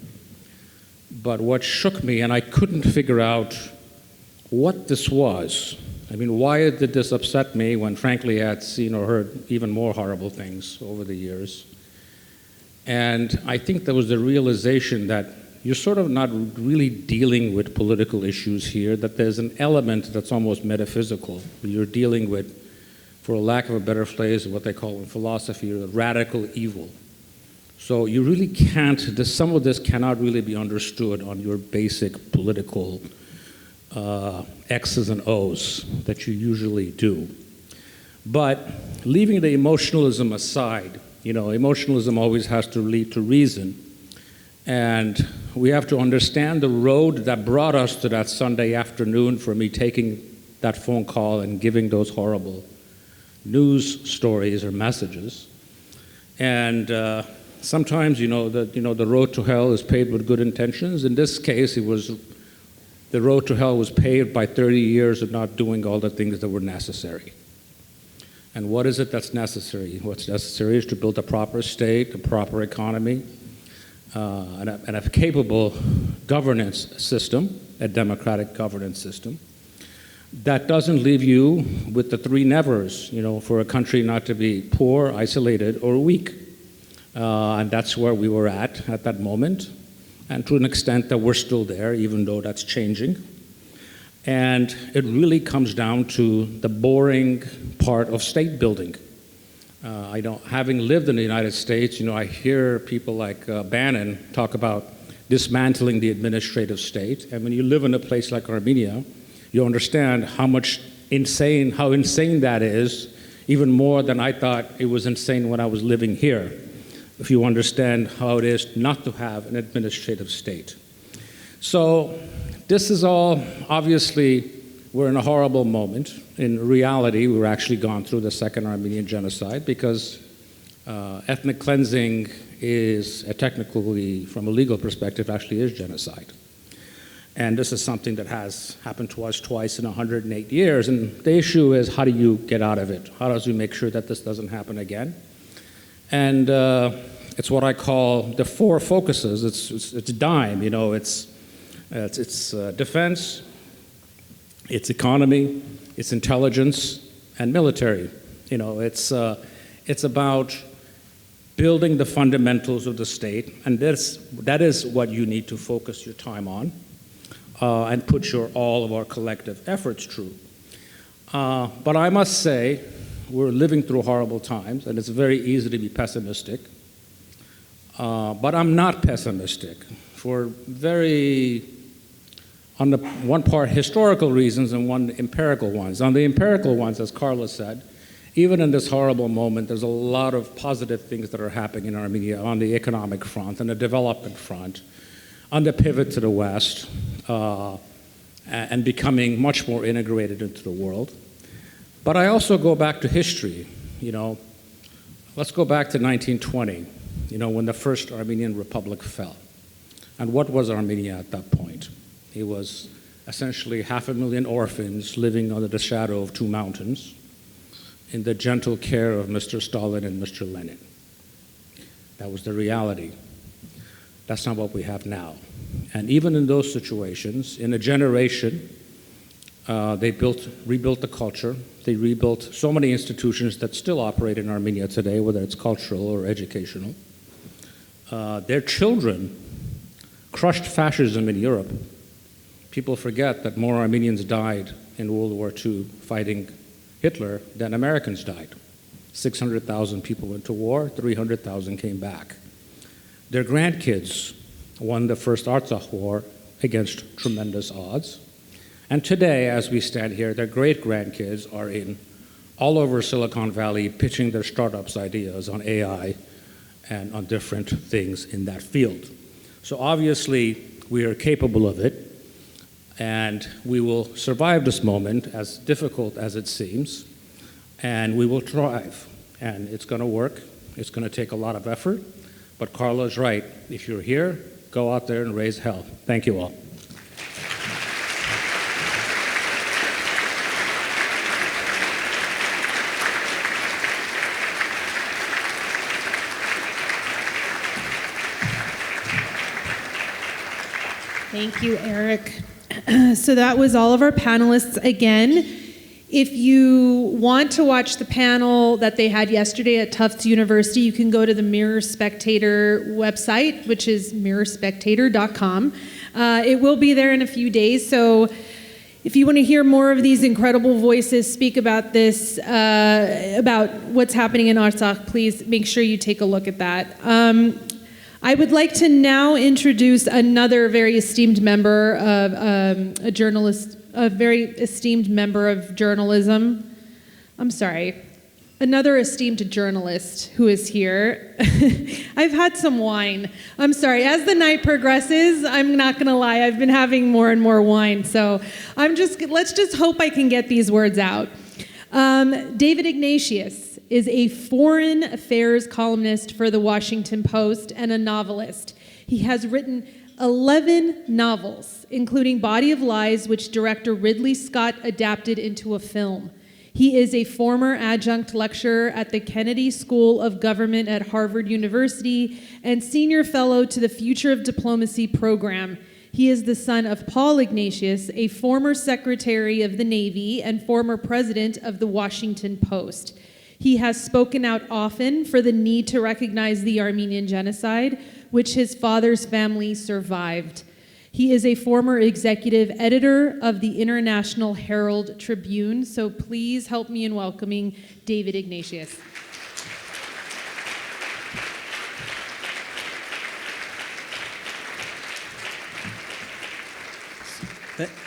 But what shook me, and I couldn't figure out what this was. I mean, why did this upset me when frankly I had seen or heard even more horrible things over the years? And I think there was the realization that you're sort of not really dealing with political issues here, that there's an element that's almost metaphysical. You're dealing with, for a lack of a better phrase, what they call in philosophy, radical evil. So you really can't, some of this cannot really be understood on your basic political X's and O's that you usually do. But leaving the emotionalism aside, you know, emotionalism always has to lead to reason. And we have to understand the road that brought us to that Sunday afternoon for me taking that phone call and giving those horrible news stories or messages. And sometimes, the road to hell is paved with good intentions. In this case, the road to hell was paved by 30 years of not doing all the things that were necessary. And what is it that's necessary? What's necessary is to build a proper state, a proper economy, and a capable governance system, a democratic governance system, that doesn't leave you with the 3 nevers, for a country not to be poor, isolated, or weak. And that's where we were at that moment, and to an extent that we're still there, even though that's changing. And it really comes down to the boring part of state building. Having lived in the United States, I hear people like Bannon talk about dismantling the administrative state. And when you live in a place like Armenia, you understand how insane that is, even more than I thought it was insane when I was living here, if you understand how it is not to have an administrative state. So this is all, obviously, we're in a horrible moment. In reality, we're actually gone through the second Armenian genocide because ethnic cleansing is technically, from a legal perspective, actually is genocide. And this is something that has happened to us twice in 108 years. And the issue is, how do you get out of it? How does we make sure that this doesn't happen again? And it's what I call the 4 focuses. It's DIME, it's defense, it's economy, it's intelligence, and military. You know, it's about building the fundamentals of the state, and that is what you need to focus your time on and put all of our collective efforts through. But I must say, we're living through horrible times, and it's very easy to be pessimistic. But I'm not pessimistic for on the one part, historical reasons and one, empirical ones. On the empirical ones, as Carla said, even in this horrible moment, there's a lot of positive things that are happening in Armenia on the economic front, on the development front, on the pivot to the West, and becoming much more integrated into the world. But I also go back to history. You know, let's go back to 1920, you know, when the first Armenian Republic fell. And what was Armenia at that point? It was essentially 500,000 orphans living under the shadow of two mountains in the gentle care of Mr. Stalin and Mr. Lenin. That was the reality. That's not what we have now. And even in those situations, in a generation, they rebuilt the culture. They rebuilt so many institutions that still operate in Armenia today, whether it's cultural or educational. Their children crushed fascism in Europe. People forget that more Armenians died in World War II fighting Hitler than Americans died. 600,000 people went to war, 300,000 came back. Their grandkids won the first Artsakh War against tremendous odds. And today, as we stand here, their great-grandkids are all over Silicon Valley pitching their startups ideas on AI and on different things in that field. So obviously, we are capable of it, and we will survive this moment, as difficult as it seems, and we will thrive. And it's going to work. It's going to take a lot of effort, but Carla's right. If you're here, go out there and raise hell. Thank you all. Thank you, Eric. So that was all of our panelists again. If you want to watch the panel that they had yesterday at Tufts University, you can go to the Mirror-Spectator website, which is mirrorspectator.com. It will be there in a few days, so if you want to hear more of these incredible voices speak about this, about what's happening in Artsakh, please make sure you take a look at that. I would like to now introduce another very esteemed member of a very esteemed member of journalism. Another esteemed journalist who is here. I've had some wine. I'm sorry. As the night progresses, I'm not going to lie, I've been having more and more wine. So let's just hope I can get these words out. David Ignatius is a foreign affairs columnist for the Washington Post and a novelist. He has written 11 novels, including Body of Lies, which director Ridley Scott adapted into a film. He is a former adjunct lecturer at the Kennedy School of Government at Harvard University and senior fellow to the Future of Diplomacy program. He is the son of Paul Ignatius, a former secretary of the Navy and former president of the Washington Post. He has spoken out often for the need to recognize the Armenian genocide, which his father's family survived. He is a former executive editor of the International Herald Tribune, so please help me in welcoming David Ignatius.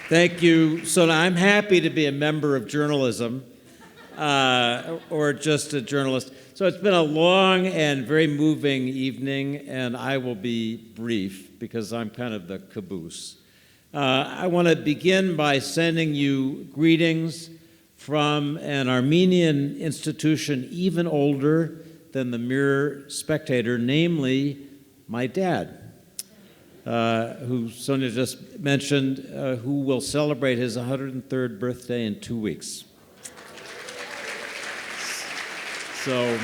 Thank you, Sona. I'm happy to be a member of journalism, or just a journalist. So it's been a long and very moving evening, and I will be brief because I'm kind of the caboose. I want to begin by sending you greetings from an Armenian institution even older than the Mirror-Spectator, namely my dad, who Sonia just mentioned, who will celebrate his 103rd birthday in 2 weeks. So,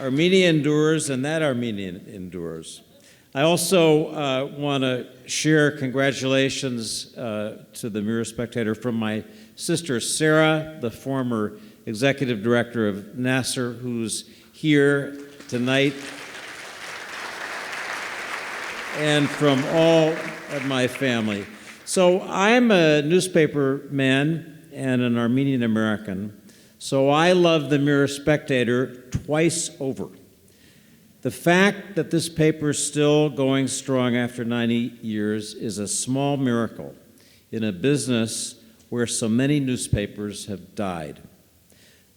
Armenia endures, and that Armenian endures. I also want to share congratulations to the Mirror-Spectator from my sister Sarah, the former executive director of Nasser, who's here tonight, and from all of my family. So I'm a newspaper man and an Armenian American, so I love the Mirror-Spectator twice over. The fact that this paper is still going strong after 90 years is a small miracle in a business where so many newspapers have died.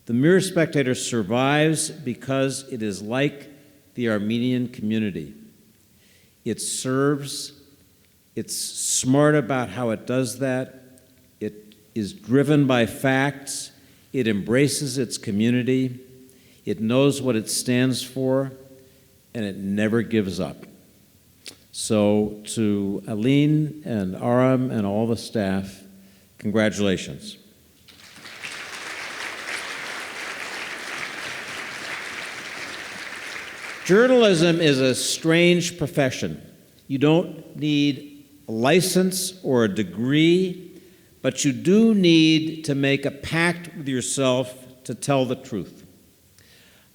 The Mirror-Spectator survives because it is like the Armenian community. It serves, it's smart about how it does that, it is driven by facts, it embraces its community, it knows what it stands for, and it never gives up. So to Alin and Aram and all the staff, congratulations. Journalism is a strange profession. You don't need a license or a degree, but you do need to make a pact with yourself to tell the truth.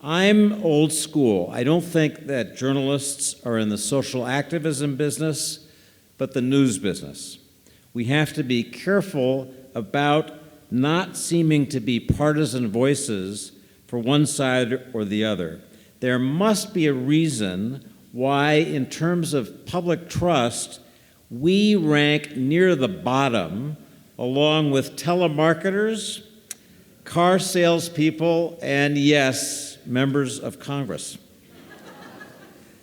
I'm old school. I don't think that journalists are in the social activism business, but the news business. We have to be careful about not seeming to be partisan voices for one side or the other. There must be a reason why, in terms of public trust, we rank near the bottom, along with telemarketers, car salespeople, and yes, members of Congress.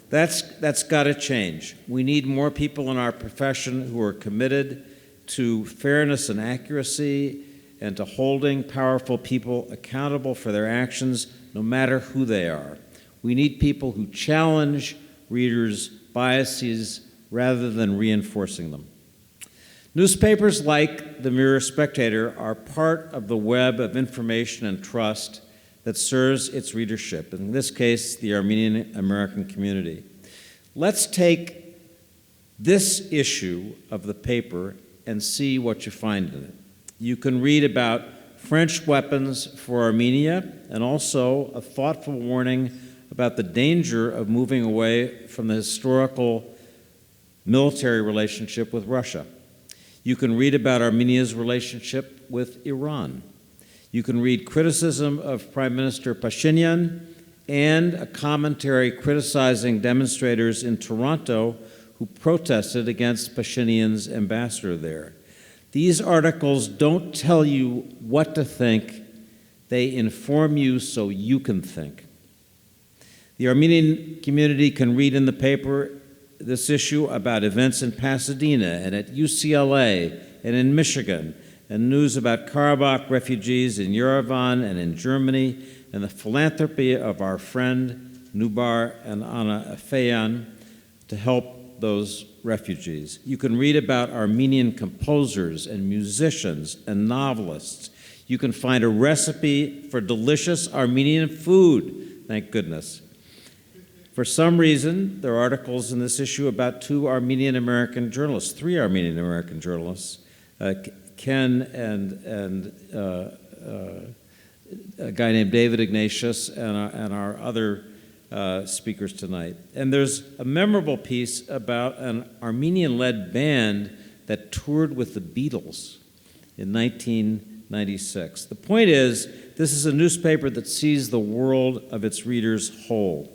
That's got to change. We need more people in our profession who are committed to fairness and accuracy and to holding powerful people accountable for their actions, no matter who they are. We need people who challenge readers' biases rather than reinforcing them. Newspapers like the Mirror-Spectator are part of the web of information and trust that serves its readership, in this case, the Armenian American community. Let's take this issue of the paper and see what you find in it. You can read about French weapons for Armenia and also a thoughtful warning about the danger of moving away from the historical military relationship with Russia. You can read about Armenia's relationship with Iran. You can read criticism of Prime Minister Pashinyan and a commentary criticizing demonstrators in Toronto who protested against Pashinyan's ambassador there. These articles don't tell you what to think, they inform you so you can think. The Armenian community can read in the paper this issue about events in Pasadena and at UCLA and in Michigan, and news about Karabakh refugees in Yerevan and in Germany, and the philanthropy of our friend Noubar and Ana Afeyan to help those refugees. You can read about Armenian composers and musicians and novelists. You can find a recipe for delicious Armenian food, thank goodness. For some reason, there are articles in this issue about three Armenian American journalists, Ken and a guy named David Ignatius and our other speakers tonight. And there's a memorable piece about an Armenian-led band that toured with the Beatles in 1996. The point is, this is a newspaper that sees the world of its readers whole,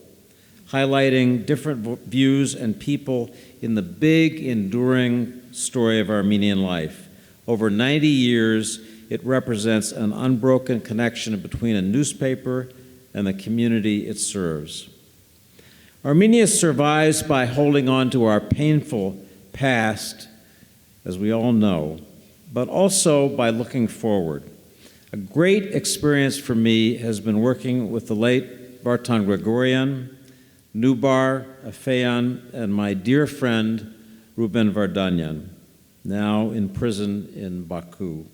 highlighting different views and people in the big, enduring story of Armenian life. Over 90 years, it represents an unbroken connection between a newspaper and the community it serves. Armenia survives by holding on to our painful past, as we all know, but also by looking forward. A great experience for me has been working with the late Alin Gregorian, Noubar Afeyan, and my dear friend Ruben Vardanyan, now in prison in Baku.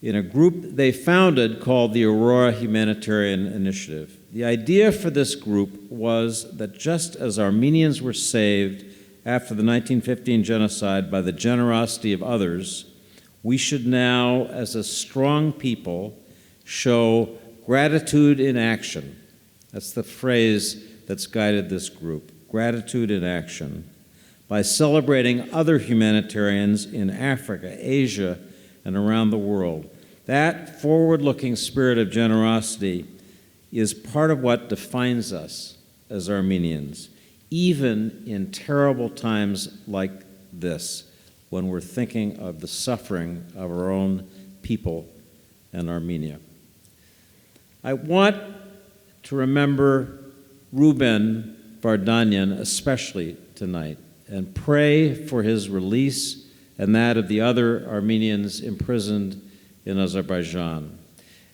in a group they founded called the Aurora Humanitarian Initiative. The idea for this group was that just as Armenians were saved after the 1915 genocide by the generosity of others, we should now, as a strong people, show gratitude in action. That's the phrase that's guided this group, gratitude in action, by celebrating other humanitarians in Africa, Asia, and around the world. That forward-looking spirit of generosity is part of what defines us as Armenians, even in terrible times like this, when we're thinking of the suffering of our own people and Armenia. I want to remember Ruben Vardanyan especially tonight and pray for his release and that of the other Armenians imprisoned in Azerbaijan.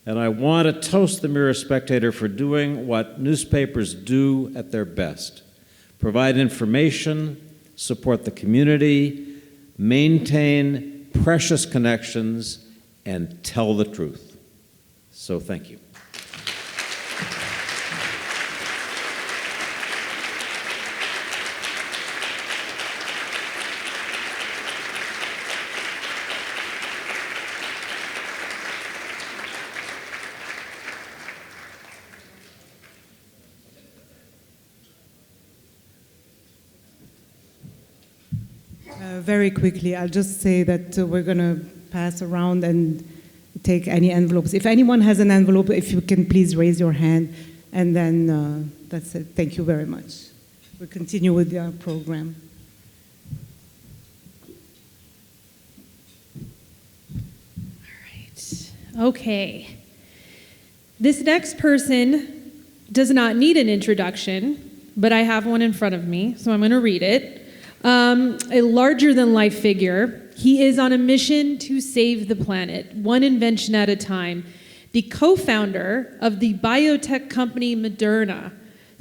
And I want to toast the Mirror-Spectator for doing what newspapers do at their best: provide information, support the community, maintain precious connections, and tell the truth. So thank you. Very quickly, I'll just say that we're going to pass around and take any envelopes. If anyone has an envelope, if you can please raise your hand, and then that's it. Thank you very much. We'll continue with our program. Okay. This next person does not need an introduction, but I have one in front of me, so I'm going to read it. A larger-than-life figure. He is on a mission to save the planet, one invention at a time. The co-founder of the biotech company Moderna,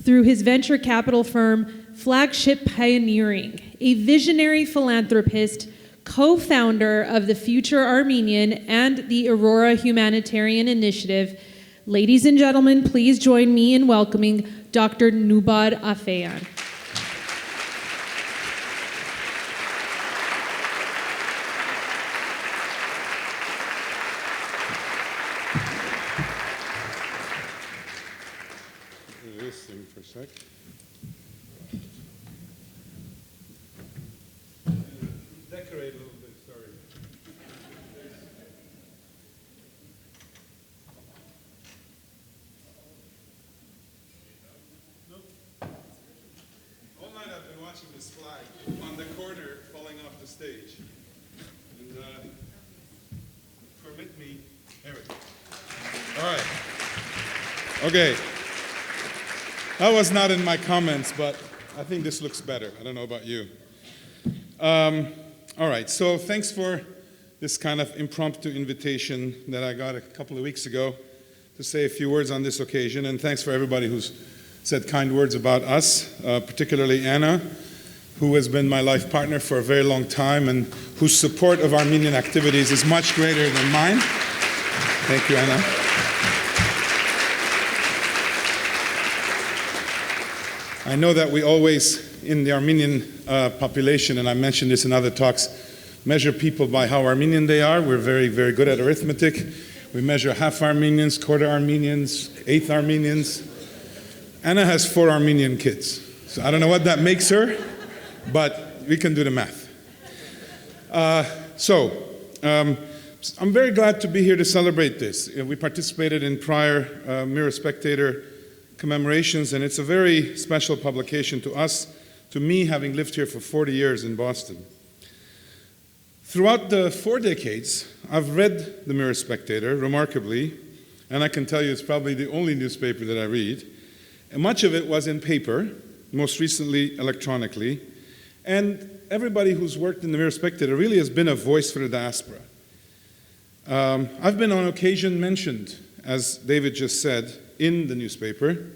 through his venture capital firm Flagship Pioneering, a visionary philanthropist, co-founder of the Future Armenian and the Aurora Humanitarian Initiative. Ladies and gentlemen, please join me in welcoming Dr. Noubar Afeyan. For a sec. Decorate a little bit, sorry. Nope. All night I've been watching this flag on the corner falling off the stage. And permit me. There we go. All right. Okay. That was not in my comments, but I think this looks better. I don't know about you. All right, so thanks for this kind of impromptu invitation that I got a couple of weeks ago to say a few words on this occasion, and thanks for everybody who's said kind words about us, particularly Anna, who has been my life partner for a very long time and whose support of Armenian activities is much greater than mine. Thank you, Anna. I know that we always, in the Armenian population, and I mentioned this in other talks, measure people by how Armenian they are. We're very, very good at arithmetic. We measure half Armenians, quarter Armenians, eighth Armenians. Anna has 4 Armenian kids. So I don't know what that makes her, but we can do the math. I'm very glad to be here to celebrate this. We participated in prior Mirror-Spectator commemorations, and it's a very special publication to us, to me, having lived here for 40 years in Boston. Throughout the 4 decades, I've read the Mirror-Spectator, remarkably, and I can tell you it's probably the only newspaper that I read. And much of it was in paper, most recently electronically, and everybody who's worked in the Mirror-Spectator really has been a voice for the diaspora. I've been on occasion mentioned, as David just said, in the newspaper,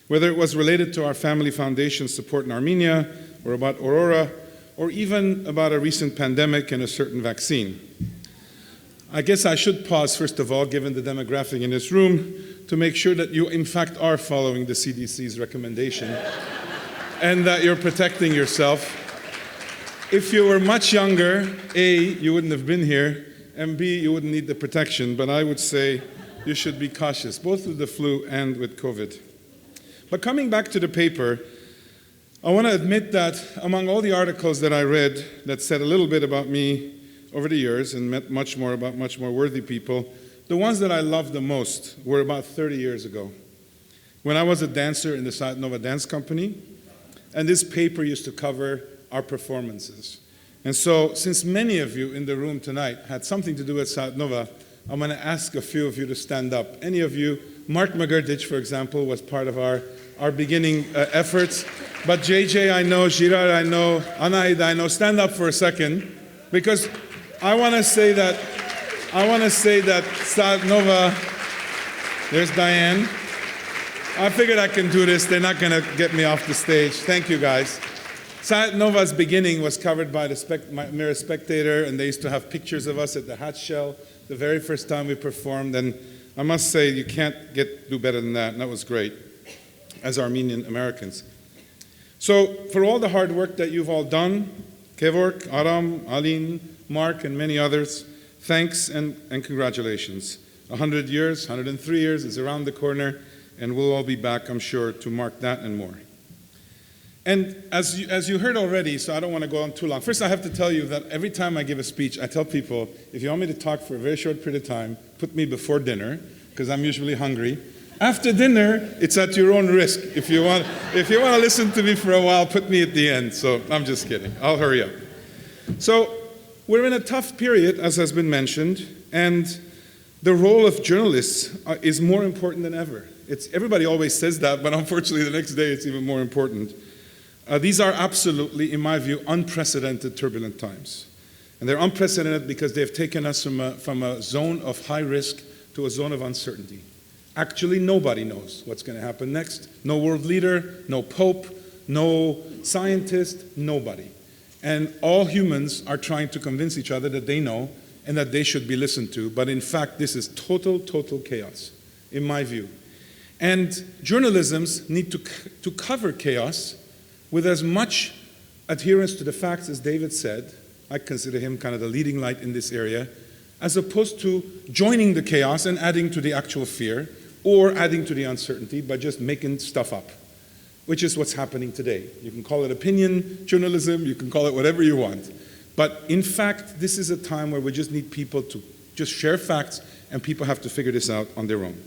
whether it was related to our family foundation support in Armenia, or about Aurora, or even about a recent pandemic and a certain vaccine. I guess I should pause, first of all, given the demographic in this room, to make sure that you, in fact, are following the CDC's recommendation and that you're protecting yourself. If you were much younger, A, you wouldn't have been here, and B, you wouldn't need the protection, but I would say you should be cautious, both with the flu and with COVID. But coming back to the paper, I want to admit that among all the articles that I read that said a little bit about me over the years and met much more about much more worthy people, the ones that I loved the most were about 30 years ago, when I was a dancer in the Sayat Nova Dance Company, and this paper used to cover our performances. And so, since many of you in the room tonight had something to do with Sayat Nova, I'm going to ask a few of you to stand up. Any of you, Mark McKertich, for example, was part of our beginning efforts. But JJ, I know, Girard, I know, Anaid, I know. Stand up for a second, because I want to say that Sayat Nova, there's Diane. I figured I can do this. They're not going to get me off the stage. Thank you, guys. Sayat Nova's beginning was covered by the Mirror-Spectator, and they used to have pictures of us at the Hat Shell the very first time we performed, and I must say, you can't do better than that, and that was great, as Armenian Americans. So, for all the hard work that you've all done, Kevork, Aram, Alin, Mark, and many others, thanks and congratulations. 100 years, 103 years is around the corner, and we'll all be back, I'm sure, to mark that and more. And as you heard already, so I don't want to go on too long. First, I have to tell you that every time I give a speech, I tell people, if you want me to talk for a very short period of time, put me before dinner, because I'm usually hungry. After dinner, it's at your own risk. If you want to listen to me for a while, put me at the end. So I'm just kidding. I'll hurry up. So we're in a tough period, as has been mentioned, and the role of journalists is more important than ever. Everybody always says that, but unfortunately the next day it's even more important. These are absolutely, in my view, unprecedented turbulent times. And they're unprecedented because they've taken us from a zone of high risk to a zone of uncertainty. Actually, nobody knows what's going to happen next. No world leader, no pope, no scientist, nobody. And all humans are trying to convince each other that they know and that they should be listened to. But in fact, this is total chaos, in my view. And journalisms need to cover chaos with as much adherence to the facts as David said. I consider him kind of the leading light in this area, as opposed to joining the chaos and adding to the actual fear or adding to the uncertainty by just making stuff up, which is what's happening today. You can call it opinion journalism, you can call it whatever you want. But in fact, this is a time where we just need people to just share facts, and people have to figure this out on their own.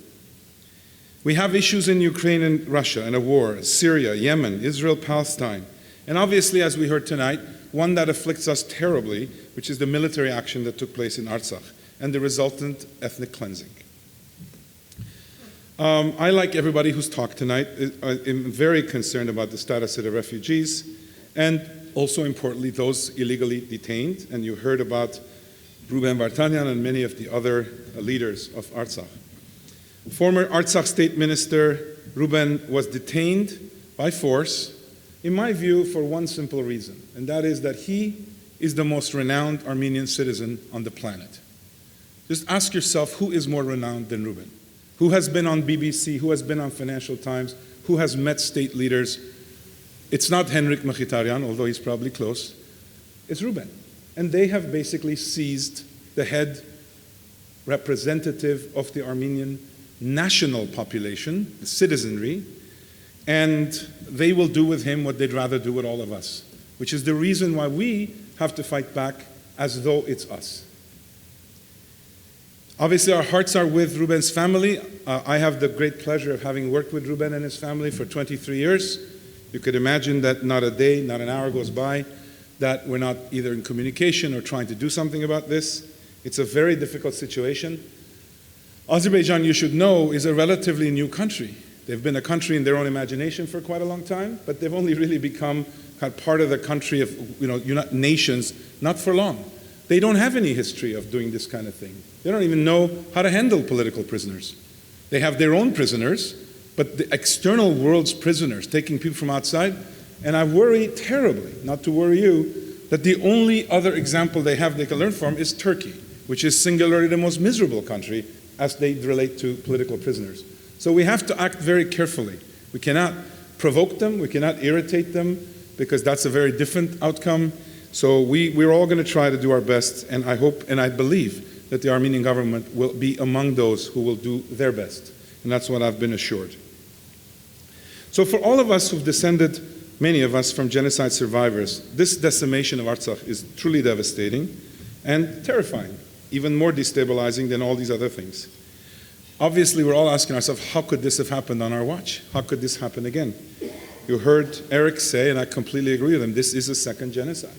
We have issues in Ukraine and Russia and a war, Syria, Yemen, Israel, Palestine. And obviously, as we heard tonight, one that afflicts us terribly, which is the military action that took place in Artsakh and the resultant ethnic cleansing. I, like everybody who's talked tonight, am very concerned about the status of the refugees and also importantly, those illegally detained. And you heard about Ruben Vartanian and many of the other leaders of Artsakh. Former Artsakh State Minister Ruben was detained by force, in my view, for one simple reason, and that is that he is the most renowned Armenian citizen on the planet. Just ask yourself, who is more renowned than Ruben? Who has been on BBC, who has been on Financial Times, who has met state leaders? It's not Henrik Mkhitaryan, although he's probably close. It's Ruben. And they have basically seized the head representative of the Armenian national population, the citizenry, and they will do with him what they'd rather do with all of us, which is the reason why we have to fight back as though it's us. Obviously, our hearts are with Ruben's family. I have the great pleasure of having worked with Ruben and his family for 23 years. You could imagine that not a day, not an hour goes by that we're not either in communication or trying to do something about this. It's a very difficult situation. Azerbaijan, you should know, is a relatively new country. They've been a country in their own imagination for quite a long time, but they've only really become kind of part of the country of nations not for long. They don't have any history of doing this kind of thing. They don't even know how to handle political prisoners. They have their own prisoners, but the external world's prisoners, taking people from outside, and I worry terribly, not to worry you, that the only other example they have they can learn from is Turkey. which is singularly the most miserable country as they relate to political prisoners. So we have to act very carefully. We cannot provoke them, we cannot irritate them, because that's a very different outcome. So we're all going to try to do our best, and I hope and I believe that the Armenian government will be among those who will do their best. And that's what I've been assured. So for all of us who've descended, many of us, from genocide survivors, this decimation of Artsakh is truly devastating and terrifying, even more destabilizing than all these other things. Obviously, we're all asking ourselves, how could this have happened on our watch? How could this happen again? You heard Eric say, and I completely agree with him, this is a second genocide.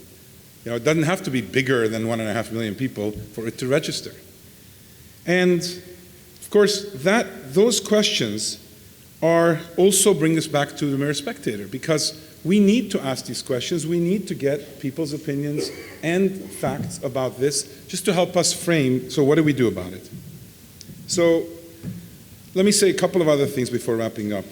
You know, it doesn't have to be bigger than 1.5 million people for it to register. And of course, those questions also bring us back to the Mirror-Spectator, because we need to ask these questions. We need to get people's opinions and facts about this just to help us frame, so what do we do about it? So let me say a couple of other things before wrapping up.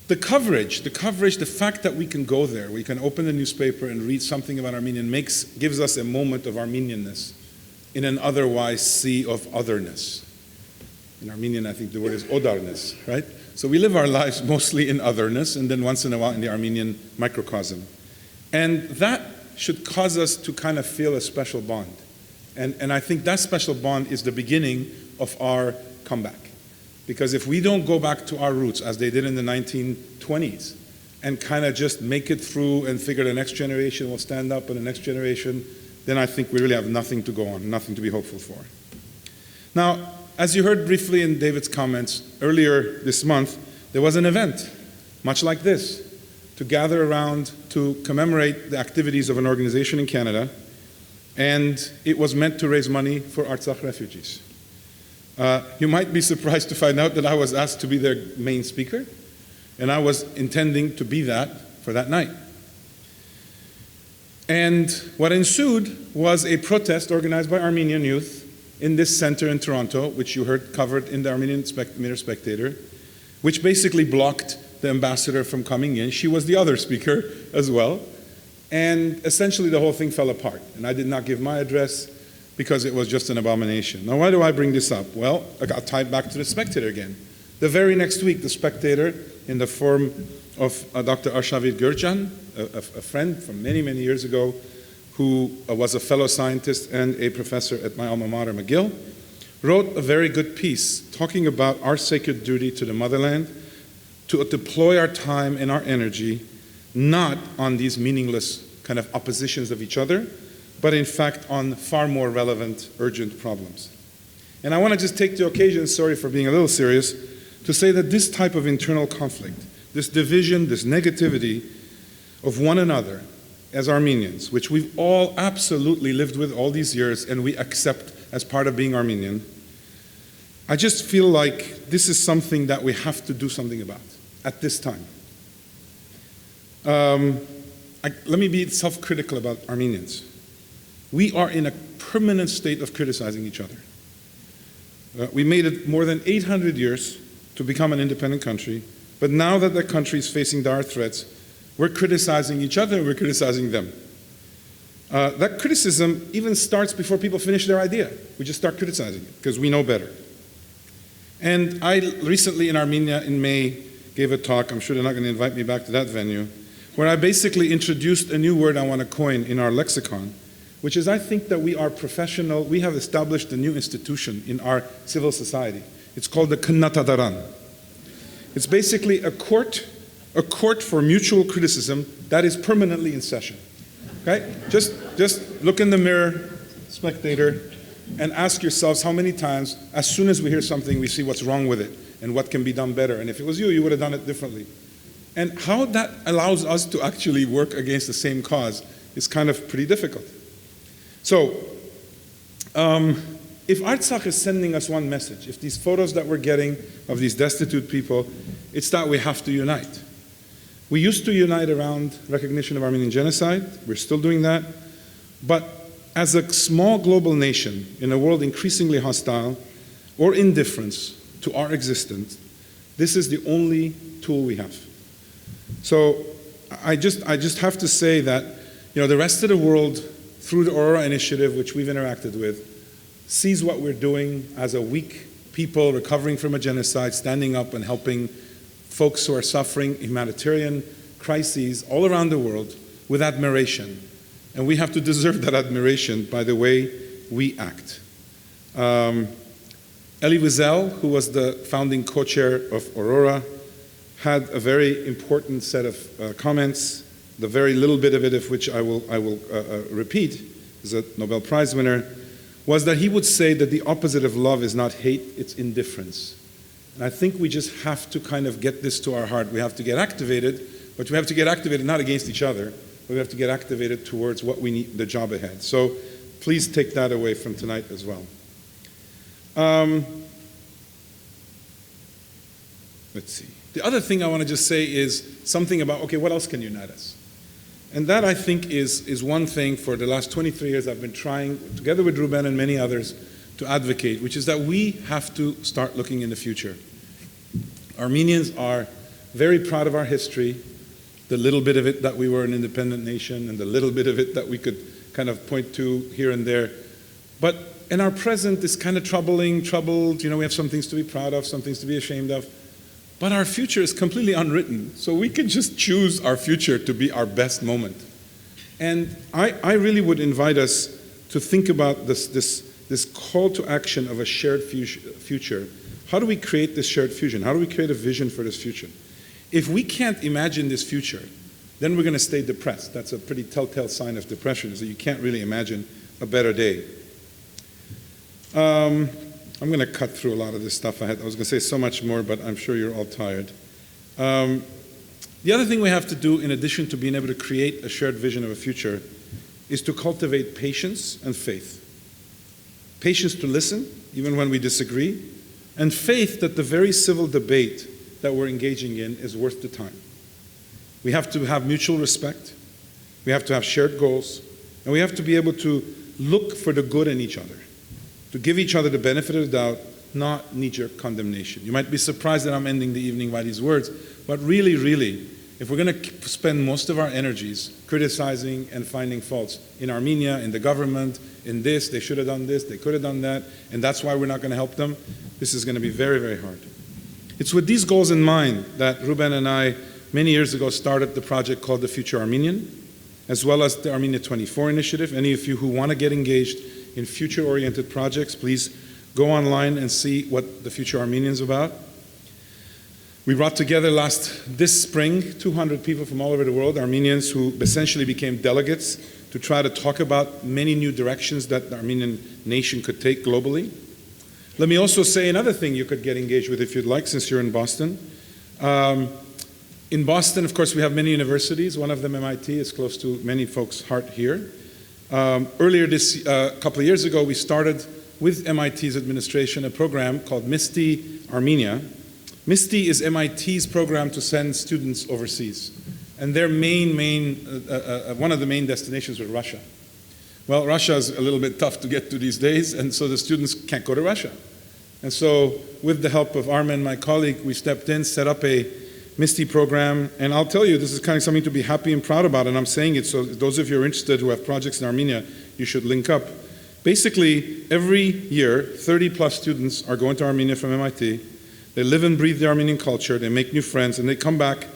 The coverage, the fact that we can go there, we can open the newspaper and read something about Armenian gives us a moment of Armenianness in an otherwise sea of otherness. In Armenian, I think the word is odarness, right? So we live our lives mostly in otherness, and then once in a while in the Armenian microcosm. And that should cause us to kind of feel a special bond. And I think that special bond is the beginning of our comeback. Because if we don't go back to our roots, as they did in the 1920s, and kind of just make it through and figure the next generation will stand up and the next generation, then I think we really have nothing to go on, nothing to be hopeful for. Now, as you heard briefly in David's comments, earlier this month, there was an event, much like this, to gather around to commemorate the activities of an organization in Canada, and it was meant to raise money for Artsakh refugees. You might be surprised to find out that I was asked to be their main speaker, and I was intending to be that for that night. And what ensued was a protest organized by Armenian youth in this center in Toronto, which you heard covered in the Armenian Mirror-Spectator, which basically blocked the ambassador from coming in. She was the other speaker as well. And essentially the whole thing fell apart. And I did not give my address because it was just an abomination. Now, why do I bring this up? Well, I got tied back to the Spectator again. The very next week, the Spectator, in the form of Dr. Arshavir Gurjan, a friend from many, many years ago, who was a fellow scientist and a professor at my alma mater, McGill, wrote a very good piece talking about our sacred duty to the motherland, to deploy our time and our energy not on these meaningless kind of oppositions of each other, but in fact on far more relevant, urgent problems. And I want to just take the occasion, sorry for being a little serious, to say that this type of internal conflict, this division, this negativity of one another as Armenians, which we've all absolutely lived with all these years and we accept as part of being Armenian, I just feel like this is something that we have to do something about at this time. Let me be self-critical about Armenians. We are in a permanent state of criticizing each other. We made it more than 800 years to become an independent country, but now that the country is facing dire threats, we're criticizing each other, we're criticizing them. That criticism even starts before people finish their idea. We just start criticizing it because we know better. And I recently in Armenia in May gave a talk, I'm sure they're not going to invite me back to that venue, where I basically introduced a new word I want to coin in our lexicon, which is I think that we are professional, we have established a new institution in our civil society. It's called the Knnatadaran. It's basically a court for mutual criticism that is permanently in session. Okay? Just look in the mirror, Spectator, and ask yourselves how many times, as soon as we hear something, we see what's wrong with it and what can be done better. And if it was you, you would have done it differently. And how that allows us to actually work against the same cause is kind of pretty difficult. So, if Artsakh is sending us one message, if these photos that we're getting of these destitute people, it's that we have to unite. We used to unite around recognition of Armenian genocide. We're still doing that. But as a small global nation in a world increasingly hostile or indifference to our existence, this is the only tool we have. So I just have to say that, you know, the rest of the world through the Aurora Initiative, which we've interacted with, sees what we're doing as a weak people recovering from a genocide, standing up and helping folks who are suffering humanitarian crises all around the world with admiration. And we have to deserve that admiration by the way we act. Elie Wiesel, who was the founding co-chair of Aurora, had a very important set of comments. The very little bit of it of which I will repeat, as a Nobel Prize winner, was that he would say that the opposite of love is not hate, it's indifference. And I think we just have to kind of get this to our heart. We have to get activated, but we have to get activated not against each other, but we have to get activated towards what we need, the job ahead. So please take that away from tonight as well. Let's see. The other thing I want to just say is something about, okay, what else can unite us? And that, I think, is one thing for the last 23 years I've been trying, together with Ruben and many others, to advocate, which is that we have to start looking in the future. Armenians are very proud of our history, the little bit of it that we were an independent nation and the little bit of it that we could kind of point to here and there. But in our present is kind of troubled, we have some things to be proud of, some things to be ashamed of. But our future is completely unwritten, so we can just choose our future to be our best moment. And I really would invite us to think about this call to action of a shared future. How do we create this shared fusion? How do we create a vision for this future? If we can't imagine this future, then we're going to stay depressed. That's a pretty telltale sign of depression, is that you can't really imagine a better day. I'm going to cut through a lot of this stuff. I was going to say so much more, but I'm sure you're all tired. The other thing we have to do, in addition to being able to create a shared vision of a future, is to cultivate patience and faith. Patience to listen, even when we disagree, and faith that the very civil debate that we're engaging in is worth the time. We have to have mutual respect, we have to have shared goals, and we have to be able to look for the good in each other, to give each other the benefit of the doubt, not knee-jerk condemnation. You might be surprised that I'm ending the evening by these words, but really, really, if we're going to spend most of our energies criticizing and finding faults in Armenia, in the government, in this, they should have done this, they could have done that, and that's why we're not going to help them, this is going to be very, very hard. It's with these goals in mind that Ruben and I, many years ago, started the project called The Future Armenian, as well as the Armenia 24 initiative. Any of you who want to get engaged in future-oriented projects, please go online and see what the Future Armenian is about. We brought together this spring 200 people from all over the world, Armenians who essentially became delegates to try to talk about many new directions that the Armenian nation could take globally. Let me also say another thing you could get engaged with if you'd like, since you're in Boston. In Boston, of course, we have many universities. One of them, MIT, is close to many folks' heart here. Earlier a couple of years ago, we started with MIT's administration a program called MISTI Armenia. MISTI is MIT's program to send students overseas. And their one of the main destinations was Russia. Well, Russia is a little bit tough to get to these days, and so the students can't go to Russia. And so with the help of Armen, my colleague, we stepped in, set up a MISTI program, and I'll tell you, this is kind of something to be happy and proud about, and I'm saying it so those of you who are interested who have projects in Armenia, you should link up. Basically, every year, 30-plus students are going to Armenia from MIT. They live and breathe the Armenian culture, they make new friends, and they come back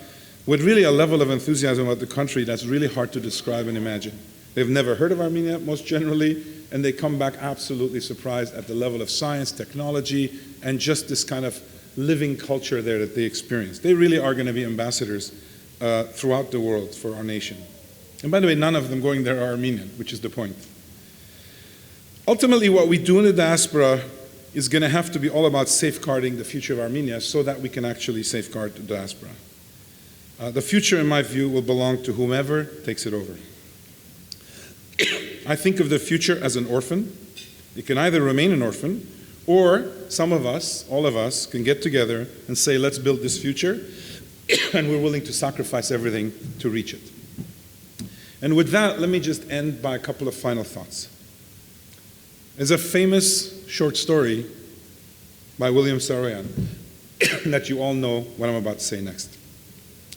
with really a level of enthusiasm about the country that's really hard to describe and imagine. They've never heard of Armenia, most generally, and they come back absolutely surprised at the level of science, technology, and just this kind of living culture there that they experience. They really are going to be ambassadors throughout the world for our nation. And by the way, none of them going there are Armenian, which is the point. Ultimately, what we do in the diaspora is going to have to be all about safeguarding the future of Armenia so that we can actually safeguard the diaspora. The future, in my view, will belong to whomever takes it over. I think of the future as an orphan. It can either remain an orphan, or some of us, all of us, can get together and say, let's build this future, and we're willing to sacrifice everything to reach it. And with that, let me just end by a couple of final thoughts. There's a famous short story by William Saroyan that you all know what I'm about to say next.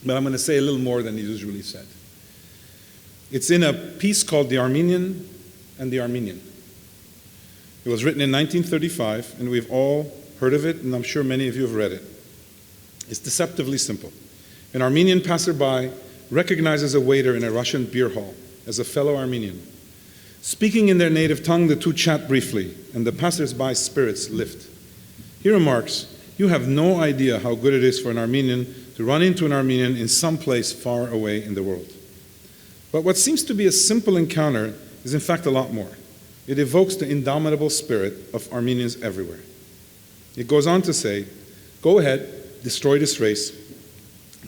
But I'm going to say a little more than he usually said. It's in a piece called The Armenian, and the Armenian. It was written in 1935, and we've all heard of it, and I'm sure many of you have read it. It's deceptively simple. An Armenian passerby recognizes a waiter in a Russian beer hall as a fellow Armenian. Speaking in their native tongue, the two chat briefly, and the passersby's spirits lift. He remarks, "You have no idea how good it is for an Armenian to run into an Armenian in some place far away in the world." But what seems to be a simple encounter is in fact a lot more. It evokes the indomitable spirit of Armenians everywhere. It goes on to say, "Go ahead, destroy this race,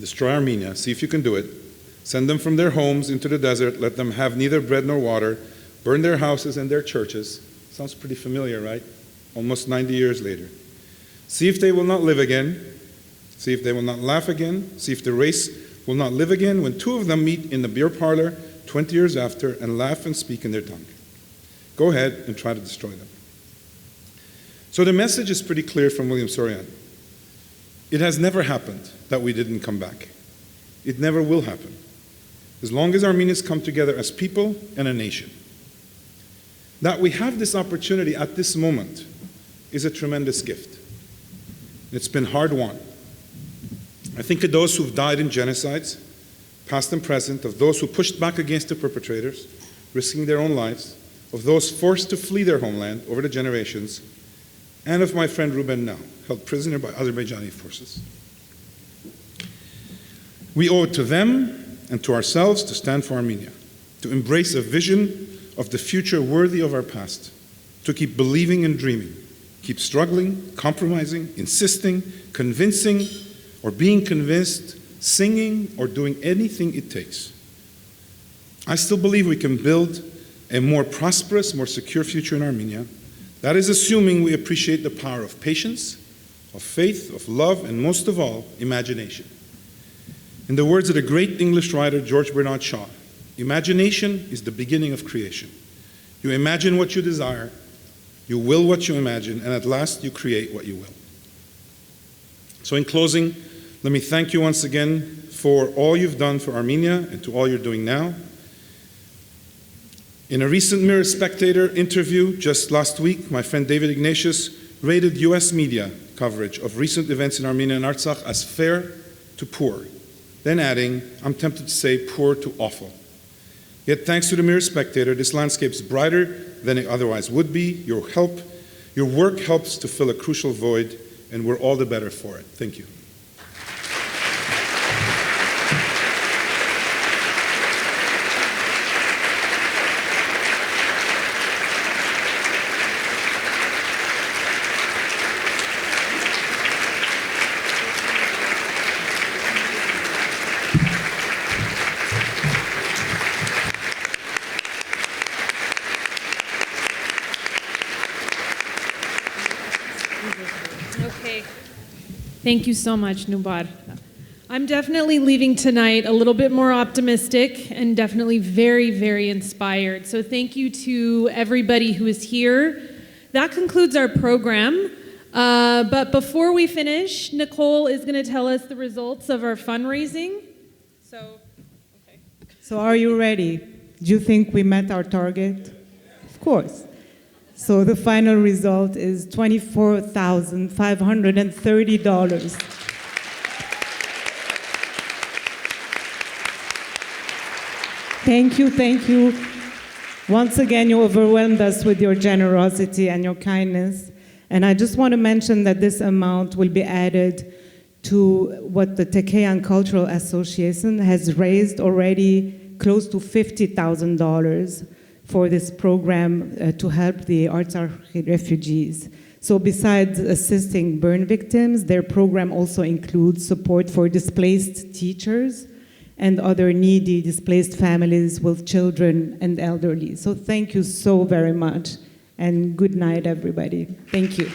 destroy Armenia, see if you can do it. Send them from their homes into the desert, let them have neither bread nor water, burn their houses and their churches." Sounds pretty familiar, right? Almost 90 years later. "See if they will not live again. See if they will not laugh again. See if the race will not live again when two of them meet in the beer parlor 20 years after and laugh and speak in their tongue. Go ahead and try to destroy them." So the message is pretty clear from William Sorian. It has never happened that we didn't come back. It never will happen, as long as Armenians come together as people and a nation. That we have this opportunity at this moment is a tremendous gift. It's been hard won. I think of those who've died in genocides, past and present, of those who pushed back against the perpetrators, risking their own lives, of those forced to flee their homeland over the generations, and of my friend Ruben now, held prisoner by Azerbaijani forces. We owe it to them and to ourselves to stand for Armenia, to embrace a vision of the future worthy of our past, to keep believing and dreaming, keep struggling, compromising, insisting, convincing, or being convinced, singing, or doing anything it takes. I still believe we can build a more prosperous, more secure future in Armenia. That is assuming we appreciate the power of patience, of faith, of love, and most of all, imagination. In the words of the great English writer George Bernard Shaw, imagination is the beginning of creation. You imagine what you desire, you will what you imagine, and at last you create what you will. So in closing, let me thank you once again for all you've done for Armenia and to all you're doing now. In a recent Mirror-Spectator interview just last week, my friend David Ignatius rated US media coverage of recent events in Armenia and Artsakh as fair to poor, then adding, I'm tempted to say poor to awful. Yet thanks to the Mirror-Spectator, this landscape is brighter than it otherwise would be. Your work helps to fill a crucial void, and we're all the better for it. Thank you. Thank you so much, Noubar. I'm definitely leaving tonight a little bit more optimistic and definitely very, very inspired. So thank you to everybody who is here. That concludes our program. But before we finish, Nicole is going to tell us the results of our fundraising. So are you ready? Do you think we met our target? Of course. So the final result is $24,530. Thank you, thank you. Once again, you overwhelmed us with your generosity and your kindness. And I just want to mention that this amount will be added to what the Tekeyan Cultural Association has raised already close to $50,000 for this program to help the Artsakh refugees. So besides assisting burn victims, their program also includes support for displaced teachers and other needy displaced families with children and elderly. So thank you so very much, and good night, everybody. Thank you.